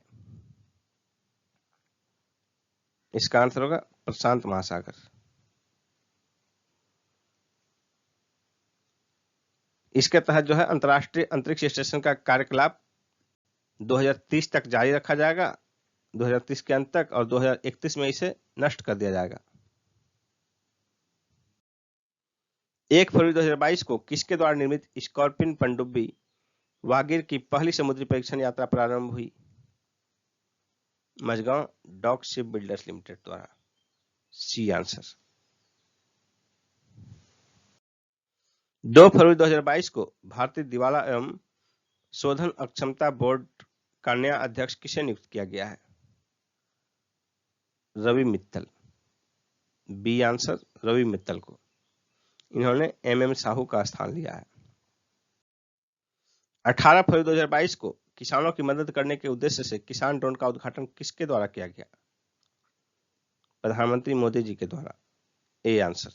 इसका आंसर होगा प्रशांत महासागर। इसके तहत जो है अंतरराष्ट्रीय अंतरिक्ष स्टेशन का कार्यकलाप 2030 तक जारी रखा जाएगा, 2030 के अंत तक, और 2031 में इसे नष्ट कर दिया जाएगा। 1 फरवरी 2022 को किसके द्वारा निर्मित स्कॉर्पियन पनडुब्बी वागिर की पहली समुद्री परीक्षण यात्रा प्रारंभ हुई? Mazagon dock ship builders limited द्वारा। C answer. 2 फरवरी 2022 को भारतीय दिवाला एवं शोधन अक्षमता बोर्ड का नया अध्यक्ष किसे नियुक्त किया गया है? रवि मित्तल। बी आंसर रवि मित्तल को। इन्होंने MM साहू का स्थान लिया है। 18 फरवरी 2022 को किसानों की मदद करने के उद्देश्य से किसान ड्रोन का उद्घाटन किसके द्वारा किया गया? प्रधानमंत्री मोदी जी के द्वारा। ए आंसर।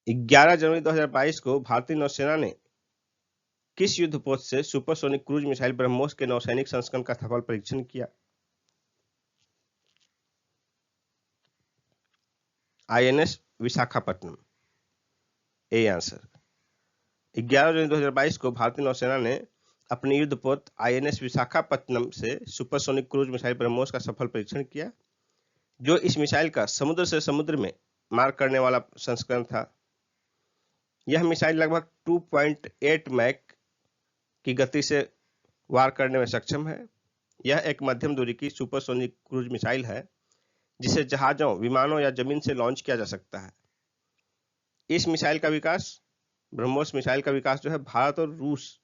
11 जनवरी 2022 को भारतीय नौसेना ने किस युद्धपोत से सुपरसोनिक क्रूज मिसाइल ब्रह्मोस के नौसैनिक संस्करण का सफल परीक्षण किया? आईएनएस विशाखापट्टनम। A answer. 11 जनवरी 2022 को भारतीय नौसेना ने अपनी युद्धपोत आईएनएस विशाखापट्टनम से सुपरसोनिक क्रूज मिसाइल ब्रह्मोस का सफल परीक्षण किया, जो इस मिसाइल का समुद्र से समुद्र में मार करने वाला संस्करण था। यह मिसाइल लगभग 2.8 मैक की गति से वार करने में सक्षम है। यह एक मध्यम दूरी की सुपरसोनिक क्रूज मिसाइल है, जिसे जहाजों, विमानों या जमीन से लॉन्च किया जा सकता है। इस मिसाइल का विकास, ब्रह्मोस मिसाइल का विकास जो है, भारत और रूस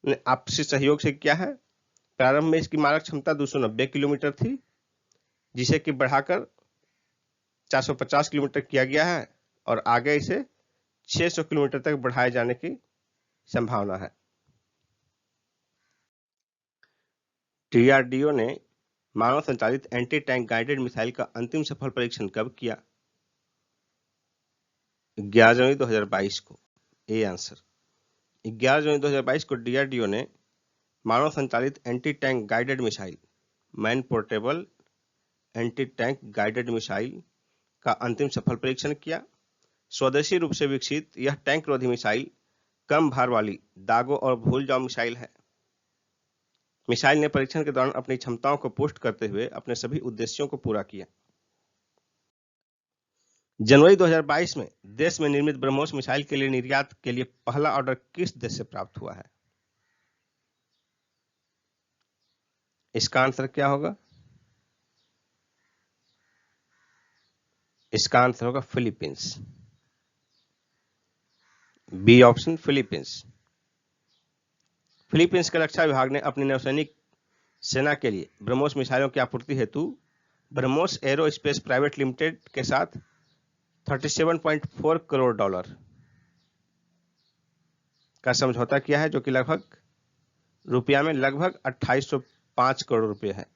ने आपसी सहयोग से किया है। प्रारंभ में इसकी मारक क्षमता 290 किलोमीटर थी, जिसे कि बढ़ाकर 450 किलोमीटर किया गया है और आगे इसे 600 किलोमीटर तक बढ़ाए जाने की संभावना है। डीआरडीओ ने मानव संचालित एंटी टैंक गाइडेड मिसाइल का अंतिम सफल परीक्षण कब किया? 11 जनवरी 2022 को। ए आंसर। 11 जनवरी 2022 को डीआरडीओ ने मानव संचालित anti tank guided missile, man portable anti tank guided missile का अंतिम सफल परीक्षण किया। स्वदेशी रूप से विकसित यह टैंक रोधी मिसाइल कम भार वाली दागों और भूल जाओ मिसाइल है। मिसाइल ने परीक्षण के दौरान अपनी क्षमताओं को पुष्ट करते हुए अपने सभी उद्देश्यों को पूरा किया। जनवरी 2022 में देश में निर्मित ब्रह्मोस मिसाइल के लिए निर्यात के लिए पहला ऑर्डर किस देश से प्राप्त हुआ है? इसका आंसर क्या होगा? इसका आंसर होगा Philippines. B option, Philippines. Philippines के रक्षा विभाग ने अपनी नौसैनिक सेना के लिए ब्रह्मोस मिसाइलों की आपूर्ति हेतु BrahMos arrow space private limited के साथ $37.4 करोड़ का समझौता किया है, जो कि लगभग रुपया में लगभग 2805 करोड़ रुपए है।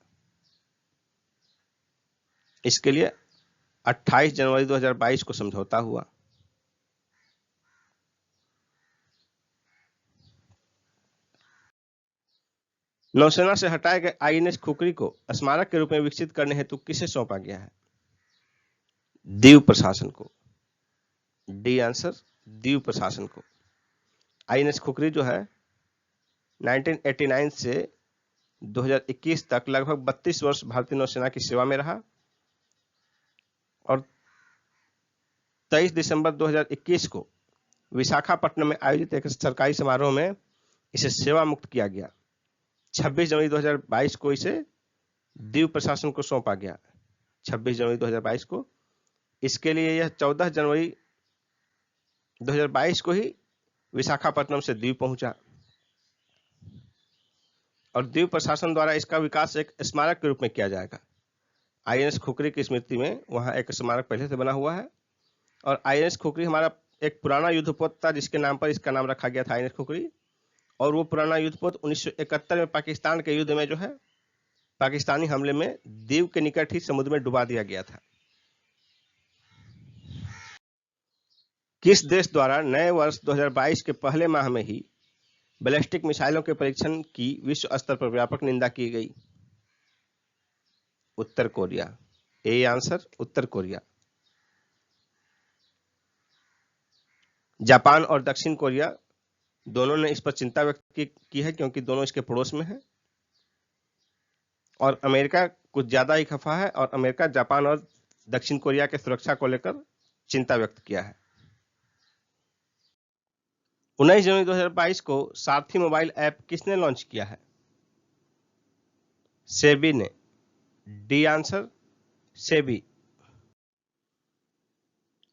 इसके लिए 28 जनवरी 2022 को समझौता हुआ। नौसेना से हटाए गए आईएनएस खुकरी को स्मारक के रूप में विकसित करने हेतु किसे सौंपा गया है? दीव प्रशासन को। डी आंसर, दीव प्रशासन को। आईएनएस खुकरी जो है 1989 से 2021 तक लगभग 32 वर्ष भारतीय नौसेना की सेवा में रहा और 23 दिसंबर 2021 को विशाखापट्टनम में आयोजित एक सरकारी समारोह में इसे सेवा मुक्त किया गया। 26 जनवरी 2022 को इसे दीव प्रशासन को सौंपा गया। 26 जनवरी 2022 को। इसके लिए यह 14 जनवरी 2022 को ही विशाखापट्टनम से दीव पहुंचा और दीव प्रशासन द्वारा इसका विकास एक स्मारक के रूप में किया जाएगा। आईएनएस खुकरी की स्मृति में वहां एक स्मारक पहले से बना हुआ है और आईएनएस खुकरी हमारा एक पुराना युद्धपोत था, जिसके नाम पर इसका नाम रखा गया था आईएनएस खुकरी। और वो पुराना युद्धपोत 1971 में पाकिस्तान के युद्ध में जो है, पाकिस्तानी हमले में दीव के निकट ही समुद्र में डुबा दिया गया था। किस देश द्वारा नए वर्ष 2022 के पहले माह में ही बैलिस्टिक मिसाइलों के परीक्षण की विश्व स्तर पर व्यापक निंदा की गई? उत्तर कोरिया। ए आंसर, उत्तर कोरिया। जापान और दक्षिण कोरिया दोनों ने इस पर चिंता व्यक्त की है, क्योंकि दोनों इसके पड़ोस में है और अमेरिका कुछ ज्यादा ही खफा है और अमेरिका, जापान और दक्षिण कोरिया के सुरक्षा को लेकर चिंता व्यक्त किया है। 19 जनवरी 2022 को सारथी मोबाइल ऐप किसने लॉन्च किया है? सेबी ने। D answer, SEBI.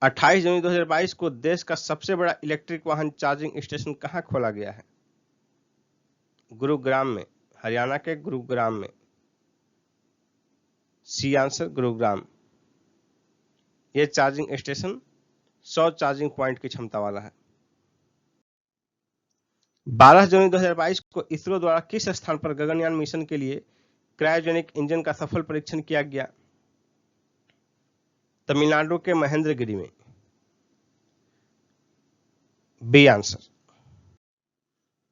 28 जनवरी 2022 को देश का सबसे बड़ा इलेक्ट्रिक वाहन चार्जिंग स्टेशन कहां खोला गया है? गुरुग्राम में, हरियाणा के गुरुग्राम में। C answer, Gurugram. यह चार्जिंग स्टेशन 100 चार्जिंग पॉइंट की क्षमता वाला है। 12 जनवरी 2022 को इसरो द्वारा किस स्थान पर गगनयान मिशन के लिए क्रायोजेनिक इंजन का सफल परीक्षण किया गया? तमिलनाडु के महेंद्रगिरी में। B answer.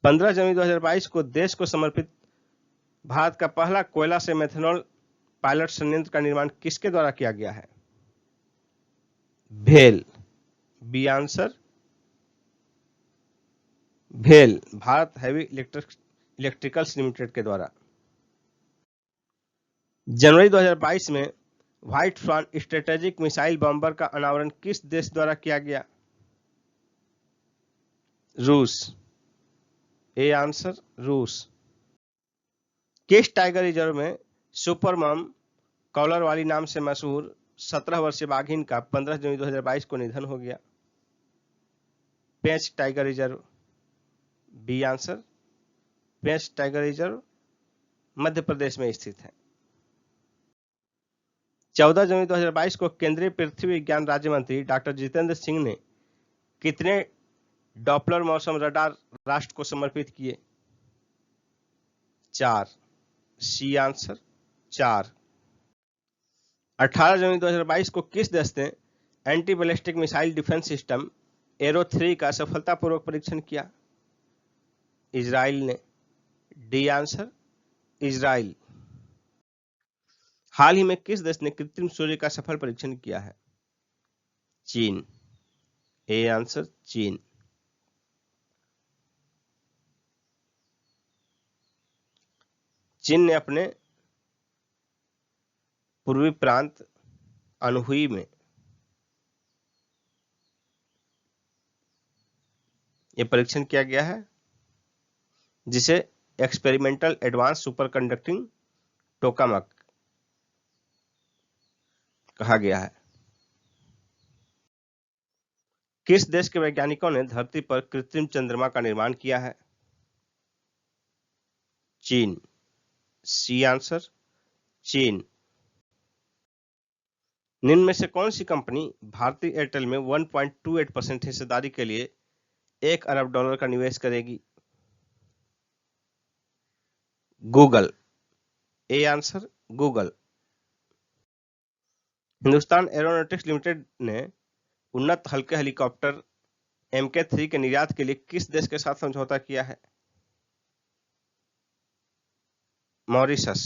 15 जनवरी 2022 को देश को समर्पित भारत का पहला कोयला से मेथनॉल पायलट संयंत्र का निर्माण किसके द्वारा किया गया है? भेल। बी आंसर भेल, भारत हैवी इलेक्ट्रिकल्स लिमिटेड के द्वारा। जनवरी 2022 में व्हाइट स्वान स्ट्रेटेजिक मिसाइल बॉम्बर का अनावरण किस देश द्वारा किया गया? रूस। ए आंसर रूस। किस टाइगर रिजर्व में सुपर मॉम कॉलर वाली नाम से मशहूर 17 वर्षीय बाघिन का 15 जनवरी 2022 को निधन हो गया? पेंच टाइगर रिजर्व। बी आंसर पेंच टाइगर रिजर्व मध्य प्रदेश में स्थित है। 14 जनवरी 2022 को केंद्रीय पृथ्वी विज्ञान राज्य मंत्री डॉक्टर जितेंद्र सिंह ने कितने डॉपलर मौसम रडार राष्ट्र को समर्पित किए? 4। C answer 4। 18 जनवरी 2022 को किस देश ने anti ballistic missile defence system arrow 3 का सफलतापूर्वक परीक्षण किया? इजराइल ने। D answer Israel. हाल ही में किस देश ने कृत्रिम सूर्य का सफल परीक्षण किया है? चीन। ए आंसर चीन। चीन ने अपने पूर्वी प्रांत अनहुई में यह परीक्षण किया गया है, जिसे experimental advance super conducting tokamak कहा गया है। किस देश के वैज्ञानिकों ने धरती पर कृत्रिम चंद्रमा का निर्माण किया है? चीन। सी आंसर चीन। निम्न में से कौन सी कंपनी भारतीय एयरटेल में 1.28% हिस्सेदारी के लिए $1 अरब का निवेश करेगी? Google. A answer Google. Hindustan aeronautics limited ने उन्नत हल्के हेलीकॉप्टर MK3 के निर्यात के लिए किस देश के साथ समझौता किया है? मॉरिशस।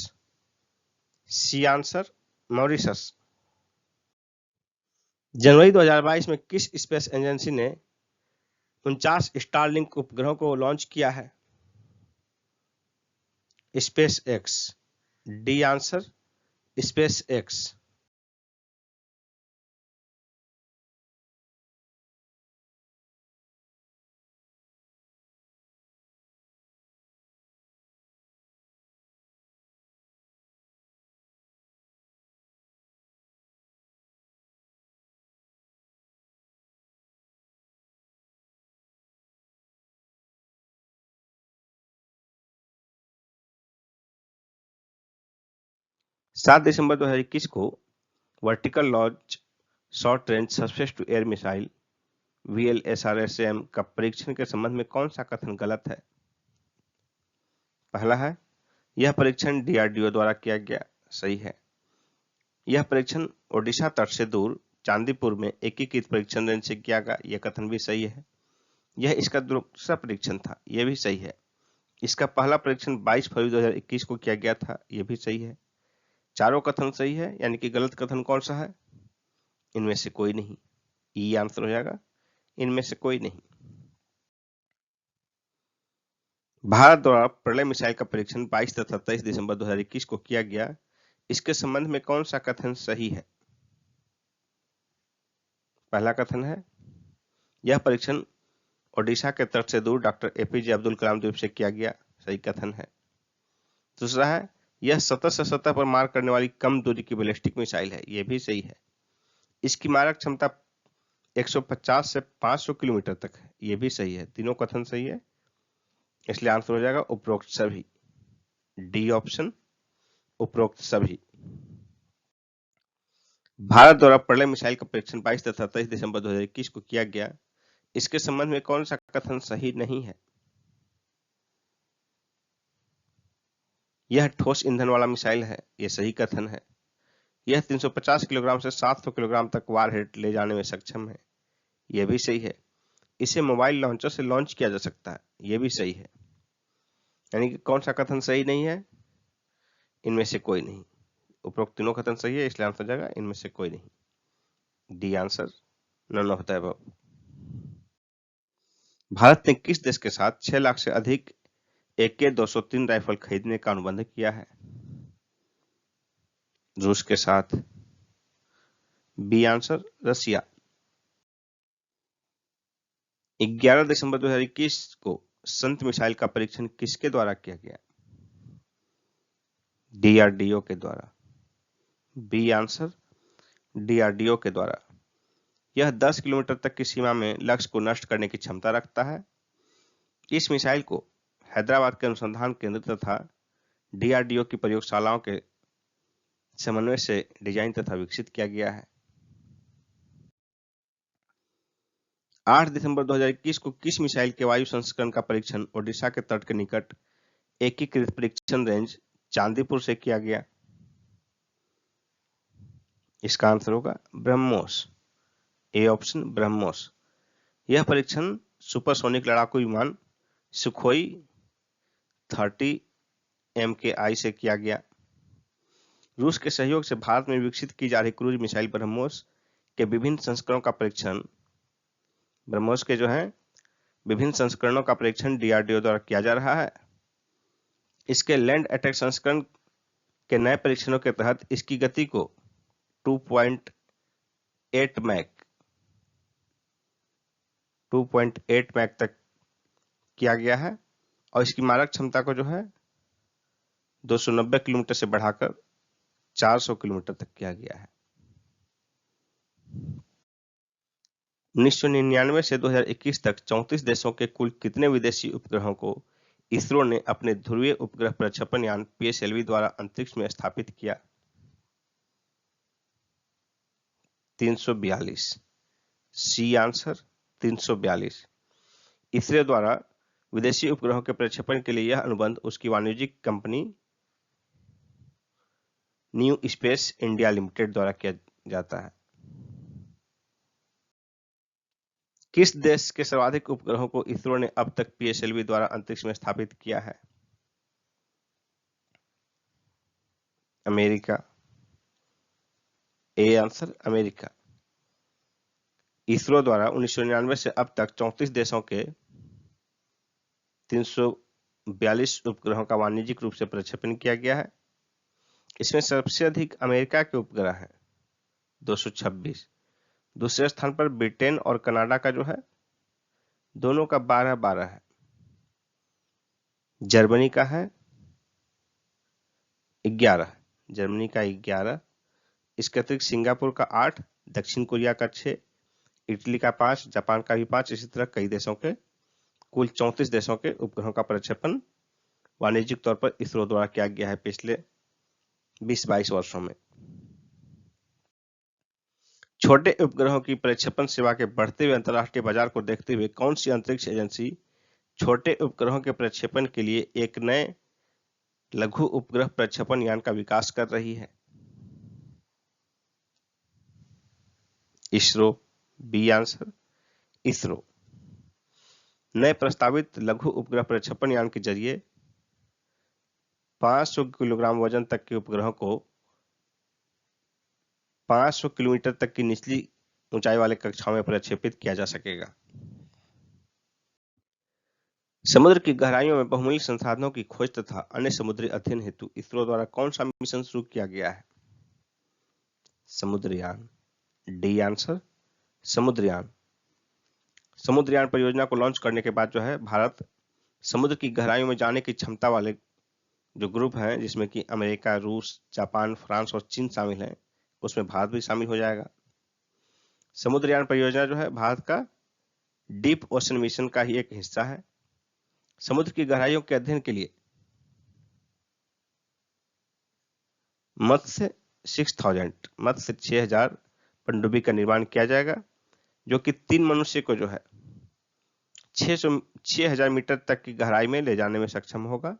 C answer Mauritius. जनवरी 2022 में किस स्पेस एजेंसी ने 49 स्टारलिंक उपग्रहों को लॉन्च किया है? SpaceX. D answer SpaceX. सात दिसंबर 2021 को vertical launch short range surface to air missile VLSRSM का परीक्षण के संबंध में कौन सा कथन गलत है? पहला है, यह परीक्षण DRDO द्वारा किया गया। सही है। यह परीक्षण ओडिशा तट से दूर चांदीपुर में एकीकृत परीक्षण रेंज से किया गया। यह कथन भी सही है। यह इसका दूसरा परीक्षण था। यह भी सही है। इसका पहला परीक्षण 22 फरवरी 2021 को किया गया था। यह भी सही है। चारों कथन सही है, यानी कि गलत कथन कौन सा है? इनमें से कोई नहीं। ई आंसर हो जाएगा, इनमें से कोई नहीं। भारत द्वारा प्रलय मिसाइल का परीक्षण 22 तथा 23 दिसंबर 2021 को किया गया। इसके संबंध में कौन सा कथन सही है? पहला कथन है, यह परीक्षण ओडिशा के तट से दूर डॉक्टर APJ अब्दुल कलाम द्वीप से किया गया। सही कथन है। दूसरा है, यह सतह से सतह पर मार करने वाली कम दूरी की बैलिस्टिक मिसाइल है। यह भी सही है। इसकी मारक क्षमता 150 से 500 किलोमीटर तक है। यह भी सही है। तीनों कथन सही है, इसलिए आंसर हो जाएगा उपरोक्त सभी। डी ऑप्शन उपरोक्त सभी। भारत द्वारा प्रलय मिसाइल का परीक्षण 22 तथा 23 दिसंबर 2021 को किया गया। इसके संबंध में कौन सा कथन सही नहीं है? यह ठोस ईंधन वाला मिसाइल है। यह सही कथन है। यह 350 किलोग्राम से 700 किलोग्राम तक वारहेड ले जाने में सक्षम है। यह भी सही है। इसे मोबाइल लॉन्चर से लॉन्च किया जा सकता है। यह भी सही है। यानी कि कौन सा कथन सही नहीं है? इनमें से कोई नहीं। उपरोक्त तीनों कथन सही है, इसलिए आंसर हो जाएगा इनमें से कोई नहीं। D answer, none of the above. भारत ने किस देश के साथ 6 लाख से अधिक AK-203 राइफल खरीदने का अनुबंध किया है? रूस के साथ। बी आंसर, रसिया। 11 दिसंबर 2021 को संत मिसाइल का परीक्षण किसके द्वारा किया गया? DRDO के द्वारा। बी आंसर, DRDO के द्वारा। यह 10 किलोमीटर तक की सीमा में लक्ष्य को नष्ट करने की क्षमता रखता है। इस मिसाइल को हैदराबाद के अनुसंधान केंद्र तथा DRDO की प्रयोगशालाओं के समन्वय से डिजाइन तथा विकसित किया गया है। 8 दिसंबर 2021 को किस मिसाइल के वायु संस्करण का परीक्षण ओडिशा के तट के निकट एकीकृत परीक्षण रेंज चांदीपुर से किया गया? इसका आंसर होगा ब्रह्मोस। A option, BrahMos. यह परीक्षण सुपरसोनिक लड़ाकू विमान सुखोई 30 MKI से किया गया। रूस के सहयोग से भारत में विकसित की जा रही क्रूज मिसाइल ब्रह्मोस के विभिन्न संस्करणों का परीक्षण ब्रह्मोस के जो है विभिन्न संस्करणों का परीक्षण DRDO द्वारा किया जा रहा है। इसके लैंड अटैक संस्करण के नए परीक्षणों के तहत इसकी गति को 2.8 मैक तक किया गया है और इसकी मारक क्षमता को जो है 290 किलोमीटर से बढ़ाकर 400 किलोमीटर तक किया गया है। 1999 से 2021 तक 34 देशों के कुल कितने विदेशी उपग्रहों को इसरो ने अपने ध्रुवीय उपग्रह प्रक्षेपण यान PSLV द्वारा अंतरिक्ष में स्थापित किया? 342। C answer, 342। इसरो द्वारा विदेशी उपग्रहों के प्रक्षेपण के लिए यह अनुबंध उसकी वाणिज्यिक company new space India limited द्वारा किया जाता है। किस देश के सर्वाधिक उपग्रहों को इसरो ने अब तक PSLV द्वारा अंतरिक्ष में स्थापित किया है? America. A answer, America. ISRO द्वारा 1999 से अब तक 34 देशों के 342 उपग्रहों का वाणिज्यिक रूप से प्रक्षेपण किया गया है। इसमें सबसे अधिक अमेरिका के उपग्रह हैं 226। दूसरे स्थान पर ब्रिटेन और कनाडा का जो है दोनों का 12-12 है। जर्मनी का है 11, जर्मनी का 11। इसके अतिरिक्त सिंगापुर का 8, दक्षिण कोरिया का 6, इटली का 5, जापान का भी 5। इसी तरह कई देशों के कुल 34 देशों के उपग्रहों का प्रक्षेपण वाणिज्यिक तौर पर इसरो द्वारा किया गया है पिछले 20-22 वर्षों में। छोटे उपग्रहों की प्रक्षेपण सेवा के बढ़ते हुए अंतर्राष्ट्रीय बाजार को देखते हुए कौन सी अंतरिक्ष एजेंसी छोटे उपग्रहों के प्रक्षेपण के लिए एक नए लघु उपग्रह प्रक्षेपण यान का विकास कर रही है? इसरो। B answer, ISRO. नए प्रस्तावित लघु उपग्रह प्रक्षेपण यान के जरिए 500 किलोग्राम वजन तक के उपग्रहों को 500 किलोमीटर तक की निचली ऊंचाई वाले कक्षाओं में प्रक्षेपित किया जा सकेगा। समुद्र की गहराइयों में बहुमूल्य संसाधनों की खोज तथा अन्य समुद्री अध्ययन हेतु इसरो द्वारा कौन सा मिशन शुरू किया गया है? समुद्रयान। D answer, Samudrayaan. समुद्रयान परियोजना को लॉन्च करने के बाद जो है भारत समुद्र की गहराइयों में जाने की क्षमता वाले जो ग्रुप हैं जिसमें कि अमेरिका, रूस, जापान, फ्रांस और चीन शामिल हैं, उसमें भारत भी शामिल हो जाएगा। समुद्रयान परियोजना जो है भारत का डीप ओशन मिशन का ही एक हिस्सा है। समुद्र की गहराइयों के अध्ययन के लिए मत्स्य 6000 पनडुब्बी का निर्माण किया जाएगा, जो कि 3 मनुष्य को जो है 6000 मीटर तक की गहराई में ले जाने में सक्षम होगा,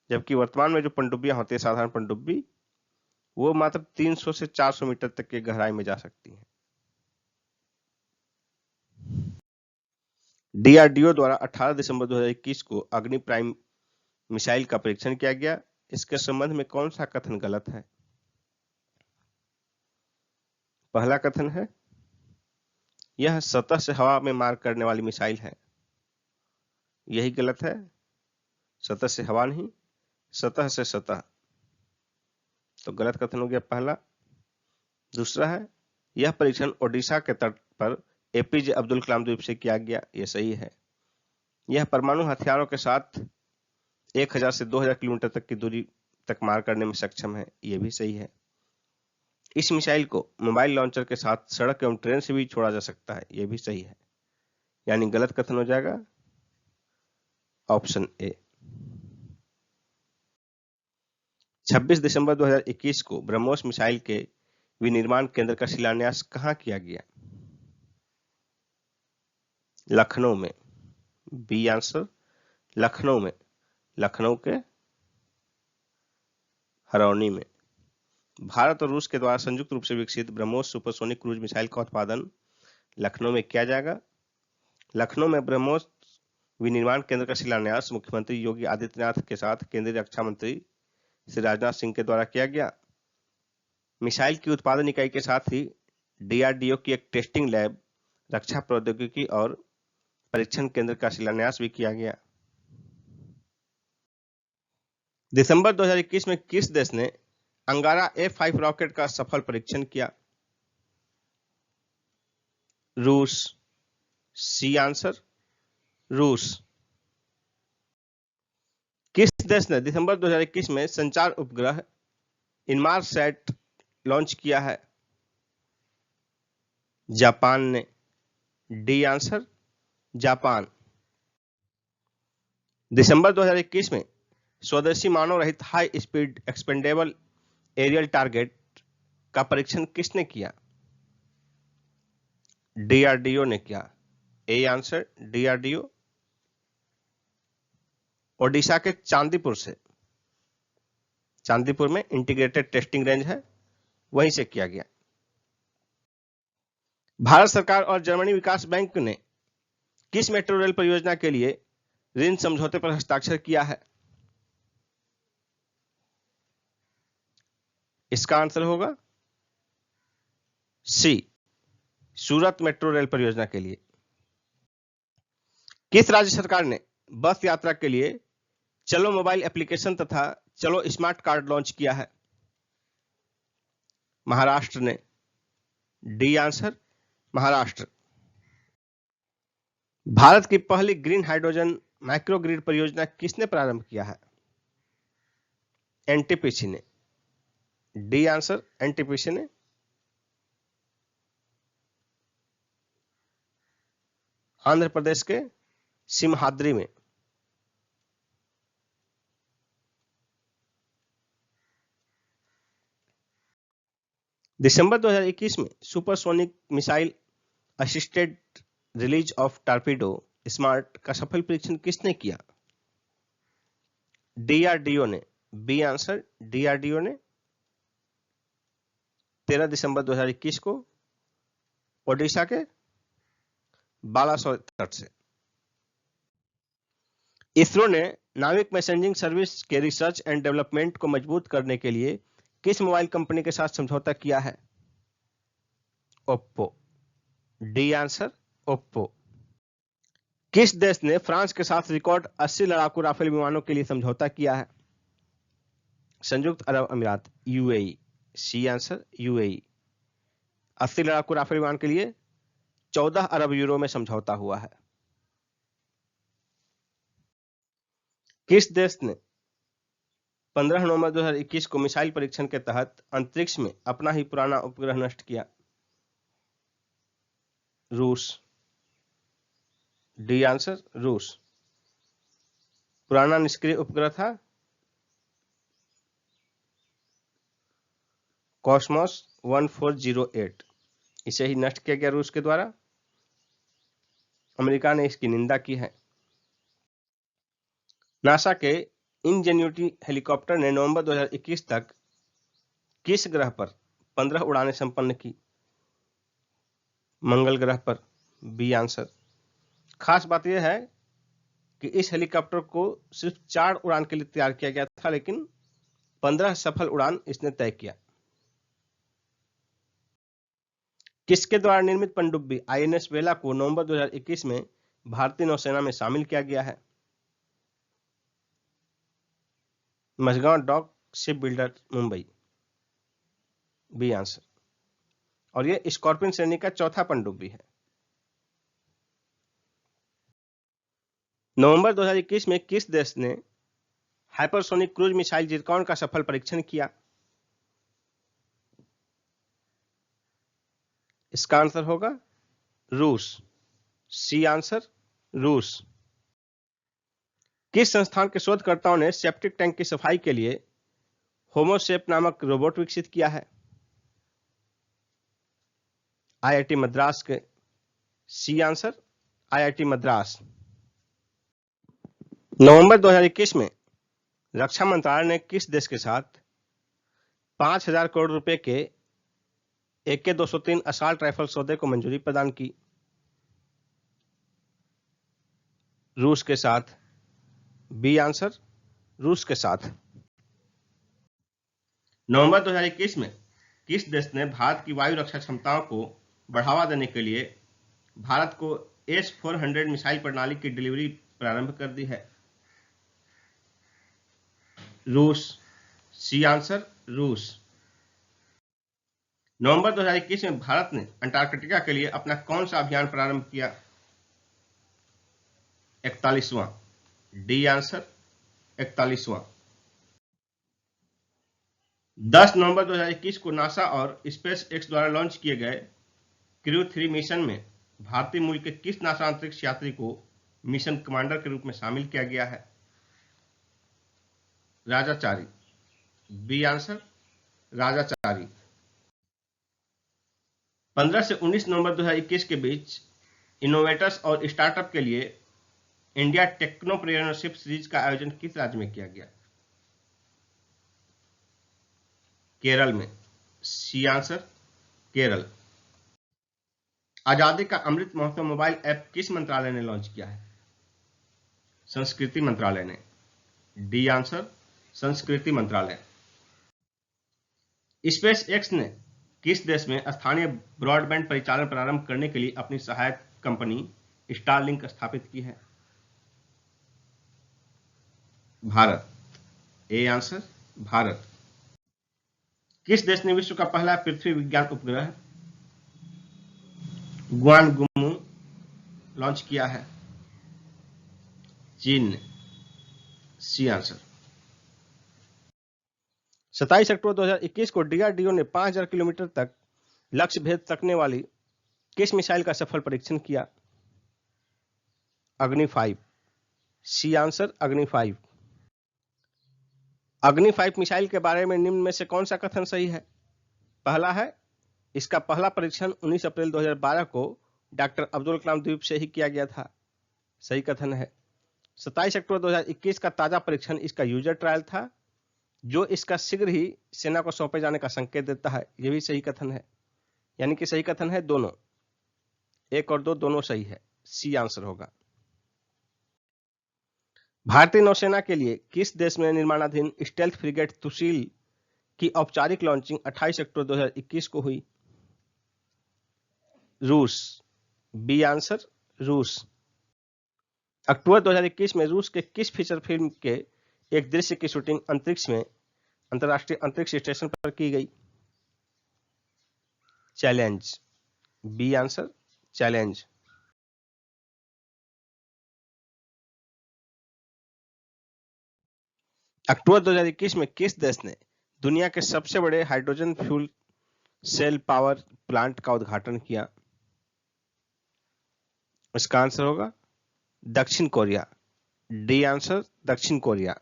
जबकि वर्तमान में जो पनडुब्बियां होती है साधारण पनडुब्बी वो मात्र 300 से 400 मीटर तक की गहराई में जा सकती हैं। DRDO द्वारा 18 दिसंबर 2021 को अग्नि प्राइम मिसाइल का परीक्षण किया गया। इसके संबंध में कौन सा कथन गलत है? पहला कथन है यह सतह से हवा में मार करने वाली मिसाइल है, यही गलत है। सतह से हवा नहीं, सतह से सतह, तो गलत कथन हो गया पहला। दूसरा है यह परीक्षण ओडिशा के तट पर एपीजे अब्दुल कलाम द्वीप से किया गया, यह सही है। यह परमाणु हथियारों के साथ 1000 से 2000 किलोमीटर तक की दूरी तक मार करने में सक्षम है, यह भी सही है। इस मिसाइल को मोबाइल लॉन्चर के साथ सड़क एवं ट्रेन से भी छोड़ा जा सकता है, यह भी सही है। यानी गलत कथन हो जाएगा ऑप्शन ए। 26 दिसंबर 2021 को ब्रह्मोस मिसाइल के विनिर्माण केंद्र का शिलान्यास कहां किया गया? लखनऊ में। बी आंसर लखनऊ में, लखनऊ के हरौनी में। भारत और रूस के द्वारा संयुक्त रूप से विकसित ब्रह्मोस सुपरसोनिक क्रूज मिसाइल का उत्पादन लखनऊ में किया जाएगा। लखनऊ में ब्रह्मोस विनिर्माण केंद्र का शिलान्यास मुख्यमंत्री योगी आदित्यनाथ के साथ केंद्रीय रक्षा मंत्री श्री राजनाथ सिंह के द्वारा किया गया। मिसाइल की उत्पादन इकाई के साथ ही डीआरडीओ की एक टेस्टिंग लैब, रक्षा प्रौद्योगिकी और परीक्षण केंद्र का शिलान्यास भी किया गया। दिसंबर 2021 में किस देश ने अंगारा F5 रॉकेट का सफल परीक्षण किया? रूस। सी आंसर रूस। किस देश ने दिसंबर 2021 में संचार उपग्रह इनमारसैट लॉन्च किया है? जापान ने। D answer Japan. दिसंबर 2021 में स्वदेशी मानव रहित high speed expendable aerial target का परीक्षण किसने किया? डीआरडीओ ने किया। A answer DRDO. ओडिशा के चांदीपुर से, चांदीपुर में इंटीग्रेटेड टेस्टिंग रेंज है, वहीं से किया गया। भारत सरकार और जर्मनी विकास बैंक ने किस मेट्रो रेल परियोजना के लिए ऋण समझौते पर हस्ताक्षर किया है? इसका आंसर होगा सी, सूरत मेट्रो रेल परियोजना के लिए। किस राज्य सरकार ने बस यात्रा के लिए चलो मोबाइल एप्लीकेशन तथा चलो स्मार्ट कार्ड लॉन्च किया है? महाराष्ट्र ने। D answer Maharashtra. भारत की पहली ग्रीन हाइड्रोजन माइक्रोग्रिड परियोजना किसने प्रारंभ किया है? एनटीपीसी ने। डी आंसर एनटीपीसी ने। आंध्र प्रदेश के सिमहाद्री में। दिसंबर 2021 में supersonic missile assisted release of torpedo smart का सफल परीक्षण किसने किया? डीआरडीओ ने। बी आंसर डीआरडीओ ने। 13 दिसंबर 2021 को ओडिशा के बालासोर तट से। इसरो ने नाविक मैसेजिंग सर्विस के रिसर्च एंड डेवलपमेंट को मजबूत करने के लिए किस मोबाइल कंपनी के साथ समझौता किया है? ओप्पो। D answer Oppo. किस देश ने फ्रांस के साथ रिकॉर्ड 80 लड़ाकू राफेल विमानों के लिए समझौता किया है? संयुक्त अरब अमीरात, यूएई। C answer UAE. 80 लड़ाकू राफेल विमान के लिए 14 अरब यूरो में समझौता हुआ है। किस देश ने 15 नवंबर 2021 को मिसाइल परीक्षण के तहत अंतरिक्ष में अपना ही पुराना उपग्रह नष्ट किया? रूस। डी आंसर रूस। पुराना निष्क्रिय उपग्रह था कॉस्मोस 1408, इसे ही नष्ट किया गया रूस के द्वारा। अमेरिका ने इसकी निंदा की है। नासा के इंजेन्यूटी हेलीकॉप्टर ने नवंबर 2021 तक किस ग्रह पर 15 उड़ानें संपन्न की? मंगल ग्रह पर। B answer. खास बात यह है कि इस हेलीकॉप्टर को सिर्फ 4 उड़ान के लिए तैयार किया गया था, लेकिन 15 सफल उड़ान इसने तय किया। किसके द्वारा निर्मित पनडुब्बी INS वेला को नवंबर 2021 में भारतीय नौसेना में शामिल किया गया है? Mazagon dock ship builder, Mumbai, B answer. और यह स्कॉर्पियन श्रेणी का चौथा पनडुब्बी है। नवंबर 2021 में किस देश ने हाइपरसोनिक क्रूज मिसाइल जिरकॉन का सफल परीक्षण किया? इसका आंसर होगा रूस, सी आंसर, रूस। किस संस्थान के शोधकर्ताओं ने सेप्टिक टैंक की सफाई के लिए होमोसेप नामक रोबोट विकसित किया है? IIT मद्रास के, सी आंसर, IIT मद्रास। नवंबर 2021 में रक्षा मंत्रालय ने किस देश के साथ 5,000 करोड़ रुपए के AK-203 असॉल्ट राइफल सौदे को मंजूरी प्रदान की? रूस के साथ, बी आंसर, रूस के साथ। नवंबर 2021 में किस देश ने भारत की वायु रक्षा क्षमताओं को बढ़ावा देने के लिए भारत को S-400 मिसाइल प्रणाली की डिलीवरी प्रारंभ कर दी है? रूस, सी आंसर, रूस। नवंबर 2021 में भारत ने अंटार्कटिका के लिए अपना कौन सा अभियान प्रारंभ किया? 41वां, डी आंसर, 41वां। 10 नवंबर 2021 को नासा और स्पेस एक्स द्वारा लॉन्च किए गए क्रू 3 मिशन में भारतीय मूल के किस नासा अंतरिक्ष यात्री को मिशन कमांडर के रूप में शामिल किया गया है? Rajachari, B answer, Rajachari. 15 से 19 नवंबर 2021 के बीच इनोवेटर्स और स्टार्टअप के लिए इंडिया टेक्नोप्रेन्योरशिप सीरीज का आयोजन किस राज्य में किया गया? केरल में, सी आंसर, केरल। आजादी का अमृत महोत्सव मोबाइल ऐप किस मंत्रालय ने लॉन्च किया है? संस्कृति मंत्रालय ने, डी आंसर, संस्कृति मंत्रालय। स्पेस एक्स ने किस देश में स्थानीय ब्रॉडबैंड परिचालन प्रारंभ करने के लिए अपनी सहायक कंपनी स्टारलिंक स्थापित की है? Bharat, A answer, Bharat. किस देश ने विश्व का पहला पृथ्वी विज्ञान उपग्रह ग्वानगुमू लॉन्च किया है? चीन ने, सी आंसर। 27 अक्टूबर 2021 को DRDO ने 5,000 किलोमीटर तक लक्ष्य भेद सकने वाली किस मिसाइल का सफल परीक्षण किया? अग्नि 5, सी आंसर, अग्नि 5। अग्नि 5 मिसाइल के बारे में निम्न में से कौन सा कथन सही है? पहला है, इसका पहला परीक्षण 19 अप्रैल 2012 को डॉक्टर अब्दुल कलाम द्वीप से ही किया गया था। सही कथन है। 27 अक्टूबर 2021 का ताजा परीक्षण इसका यूजर ट्रायल था, जो इसका शीघ्र ही सेना को सौंपे जाने का संकेत देता है। यह भी सही कथन है, यानी कि सही कथन है दोनों, 1 और 2 दोनों सही है, सी आंसर होगा। भारतीय नौसेना के लिए किस देश में निर्माणाधीन स्टेल्थ फ्रिगेट तुशील की औपचारिक लॉन्चिंग 28 अक्टूबर 2021 को हुई? रूस, बी आंसर, रूस। अक्टूबर 2021 में रूस के किस फीचर फिल्म के एक दृश्य की शूटिंग अंतरिक्ष में अंतरराष्ट्रीय अंतरिक्ष स्टेशन पर की गई? Challenge, B answer, challenge. अक्टूबर 2021 में किस देश ने दुनिया के सबसे बड़े hydrogen fuel cell power plant का उद्घाटन किया? इसका आंसर होगा दक्षिण कोरिया, डी आंसर, दक्षिण कोरिया।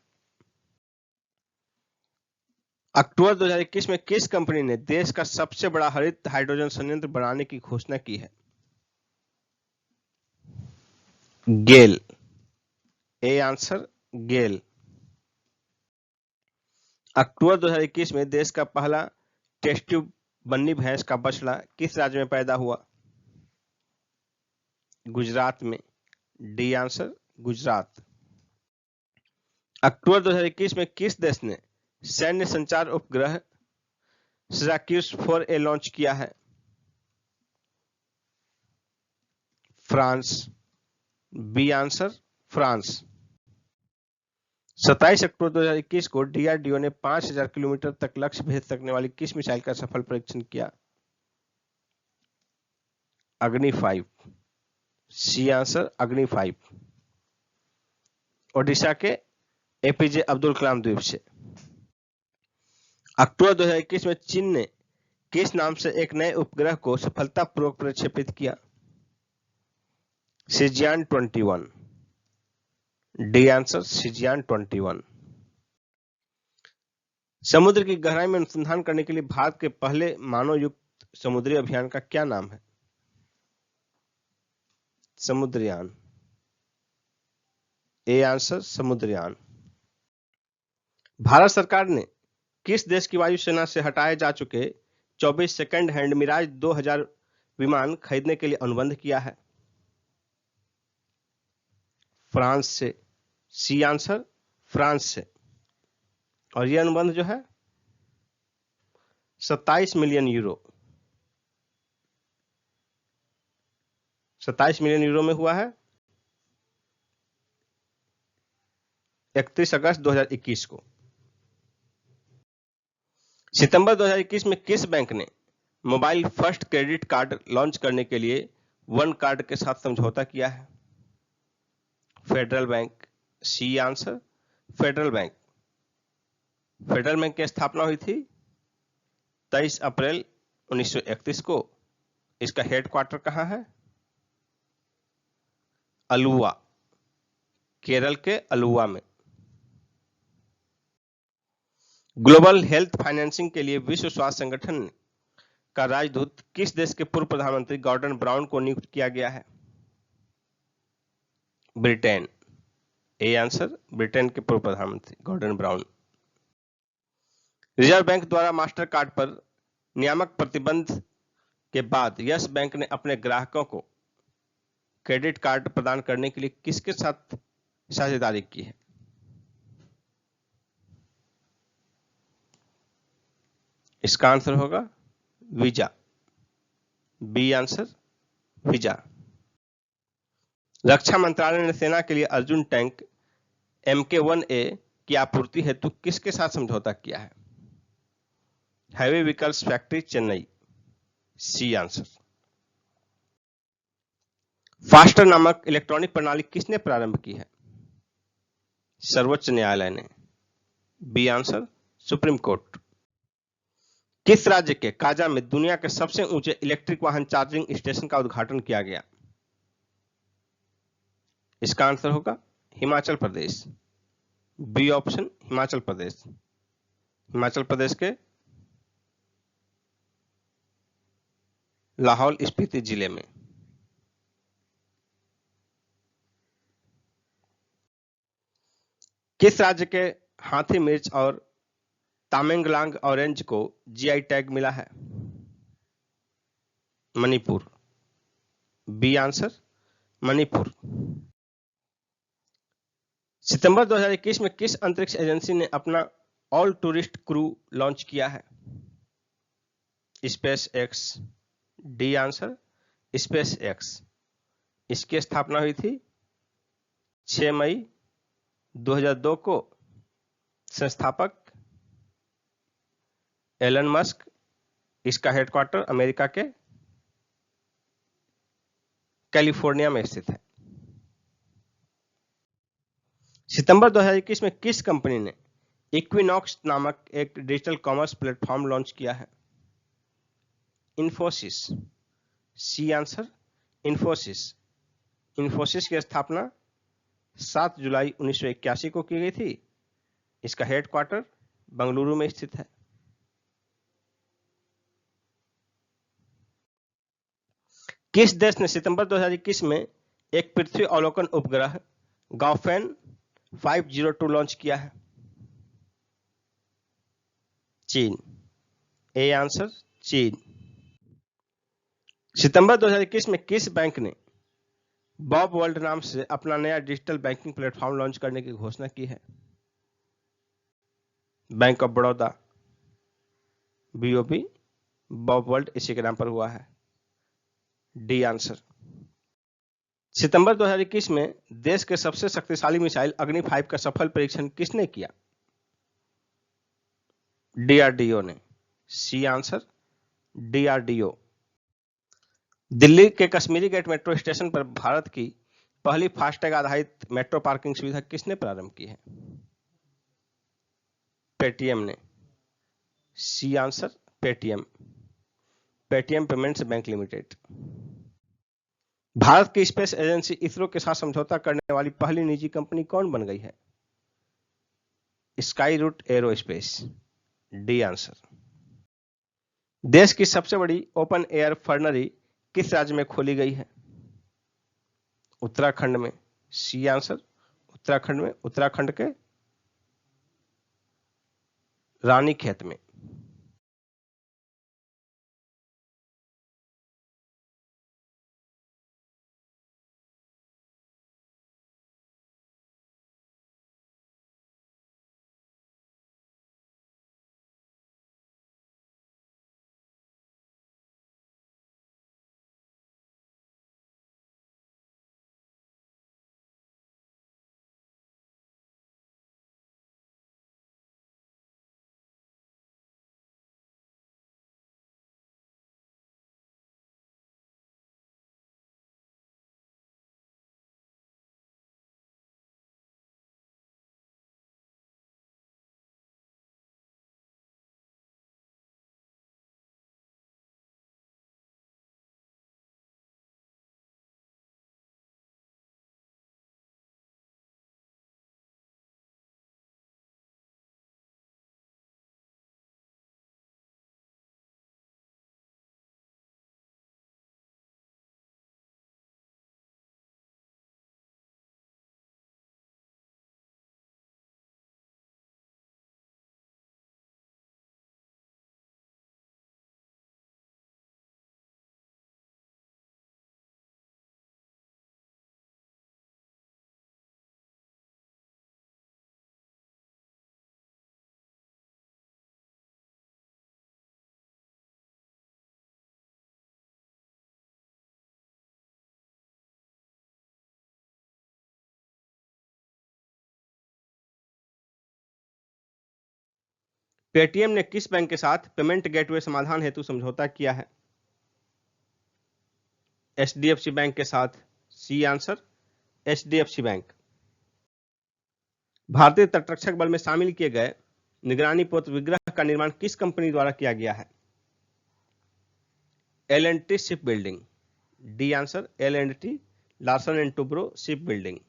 अक्टूबर 2021 में किस कंपनी ने देश का सबसे बड़ा हरित हाइड्रोजन संयंत्र बनाने की घोषणा की है? गेल, ए आंसर, गेल। अक्टूबर 2021 में देश का पहला टेस्ट ट्यूब बन्नी भैंस का बछड़ा किस राज्य में पैदा हुआ? गुजरात में, डी आंसर, गुजरात। अक्टूबर 2021 में किस देश ने सैन्य संचार उपग्रह सिराक्यूस 4A लॉन्च किया है? फ्रांस। B answer France. 27 अक्टूबर 2021 को डीआरडीओ ने 5000 किलोमीटर तक लक्ष्य भेज सकने वाली किस मिसाइल का सफल परीक्षण किया? अग्नि 5। सी आंसर अग्नि 5। ओडिशा के एपीजे अब्दुल कलाम द्वीप से। अक्टूबर 2021 में चीन ने किस नाम से एक नए उपग्रह को सफलतापूर्वक प्रक्षेपित किया? शिजियान 21। D answer Shijian 21। समुद्र की गहराई में अनुसंधान करने के लिए भारत के पहले मानव युक्त समुद्री अभियान का क्या नाम है? समुद्रयान। A answer Samudrayaan. भारत सरकार ने किस देश की वायुसेना से हटाए जा चुके 24 सेकंड हैंड मिराज 2000 विमान खरीदने के लिए अनुबंध किया है? फ्रांस से। सी आंसर फ्रांस से। और यह अनुबंध जो है 27 मिलियन यूरो 27 मिलियन यूरो में हुआ है 31 अगस्त 2021 को। सितंबर 2021 में किस बैंक ने mobile first credit card launch करने के लिए वन कार्ड के साथ समझौता किया है? Federal Bank. C answer Federal Bank. Federal Bank की स्थापना हुई थी 23 अप्रैल 1931 को। इसका हेडक्वार्टर कहां है? अलुवा, केरल के अलुवा में। ग्लोबल हेल्थ फाइनेंसिंग के लिए विश्व स्वास्थ्य संगठन का राजदूत किस देश के पूर्व प्रधानमंत्री गॉर्डन ब्राउन को नियुक्त किया गया है? ब्रिटेन। ए आंसर ब्रिटेन के पूर्व प्रधानमंत्री गॉर्डन ब्राउन। रिजर्व बैंक द्वारा मास्टर कार्ड पर नियामक प्रतिबंध के बाद यस बैंक ने अपने ग्राहकों को क्रेडिट कार्ड प्रदान करने के लिए किसके साथ साझेदारी की है? इसका आंसर होगा वीजा। B answer visa. रक्षा मंत्रालय ने सेना के लिए अर्जुन टैंक MK1A की आपूर्ति हेतु किसके साथ समझौता किया है? Heavy vehicles factory Chennai. C answer. FASTER नामक इलेक्ट्रॉनिक प्रणाली किसने प्रारंभ की है? सर्वोच्च न्यायालय ने। B answer supreme court. किस राज्य के काजा में दुनिया के सबसे ऊंचे इलेक्ट्रिक वाहन चार्जिंग स्टेशन का उद्घाटन किया गया? इसका आंसर होगा हिमाचल प्रदेश। B option Himachal Pradesh. हिमाचल प्रदेश के लाहौल स्पीति जिले में। किस राज्य के हाथी मिर्च और तामेंगलांग ऑरेंज को जीआई टैग मिला है? मणिपुर। B answer Manipur. सितंबर 2021 में किस अंतरिक्ष एजेंसी ने अपना ऑल टूरिस्ट क्रू लॉन्च किया है? SpaceX. D answer space x. इसकी स्थापना हुई थी 6 मई 2002 को। संस्थापक एलन मस्क। इसका हेडक्वार्टर अमेरिका के कैलिफोर्निया में स्थित है। सितंबर 2021 में किस कंपनी ने इक्विनॉक्स नामक एक डिजिटल कॉमर्स प्लेटफॉर्म लॉन्च किया है? इन्फोसिस। C answer Infosys. इन्फोसिस की स्थापना 7 जुलाई 1981 को की गई थी। इसका हेडक्वार्टर बंगलुरु में स्थित है। किस देश ने सितंबर 2021 में एक पृथ्वी अवलोकन उपग्रह गाओफेन 502 लॉन्च किया है? चीन। ए आंसर चीन। सितंबर 2021 में किस बैंक ने बॉब वर्ल्ड नाम से अपना नया डिजिटल बैंकिंग प्लेटफॉर्म लॉन्च करने की घोषणा की है? Bank of Baroda, BOB, Bob world इसी के नाम पर हुआ है। D answer. सितंबर 2021 में देश के सबसे शक्तिशाली मिसाइल अग्नि 5 का सफल परीक्षण किसने किया? डीआरडीओ ने। C answer, DRDO. दिल्ली के कश्मीरी गेट मेट्रो स्टेशन पर भारत की पहली फास्टैग आधारित मेट्रो पार्किंग सुविधा किसने प्रारंभ की है? पेटीएम ने। C answer, Paytm. Paytm payments bank limited. भारत की स्पेस एजेंसी इसरो के साथ समझौता करने वाली पहली निजी कंपनी कौन बन गई है? Skyroot aerospace. D answer. देश की सबसे बड़ी ओपन एयर फर्नरी किस राज्य में खोली गई है? उत्तराखंड में। सी आंसर, उत्तराखंड में, उत्तराखंड के रानीखेत में। पेटीएम ने किस बैंक के साथ पेमेंट गेटवे समाधान हेतु समझौता किया है? एचडीएफसी बैंक के साथ। C answer, HDFC bank. भारतीय तटरक्षक बल में शामिल किए गए निगरानी पोत विग्रह का निर्माण किस कंपनी द्वारा किया गया है? L and T ship building. D answer, L and T, Larsen and Toubro ship building.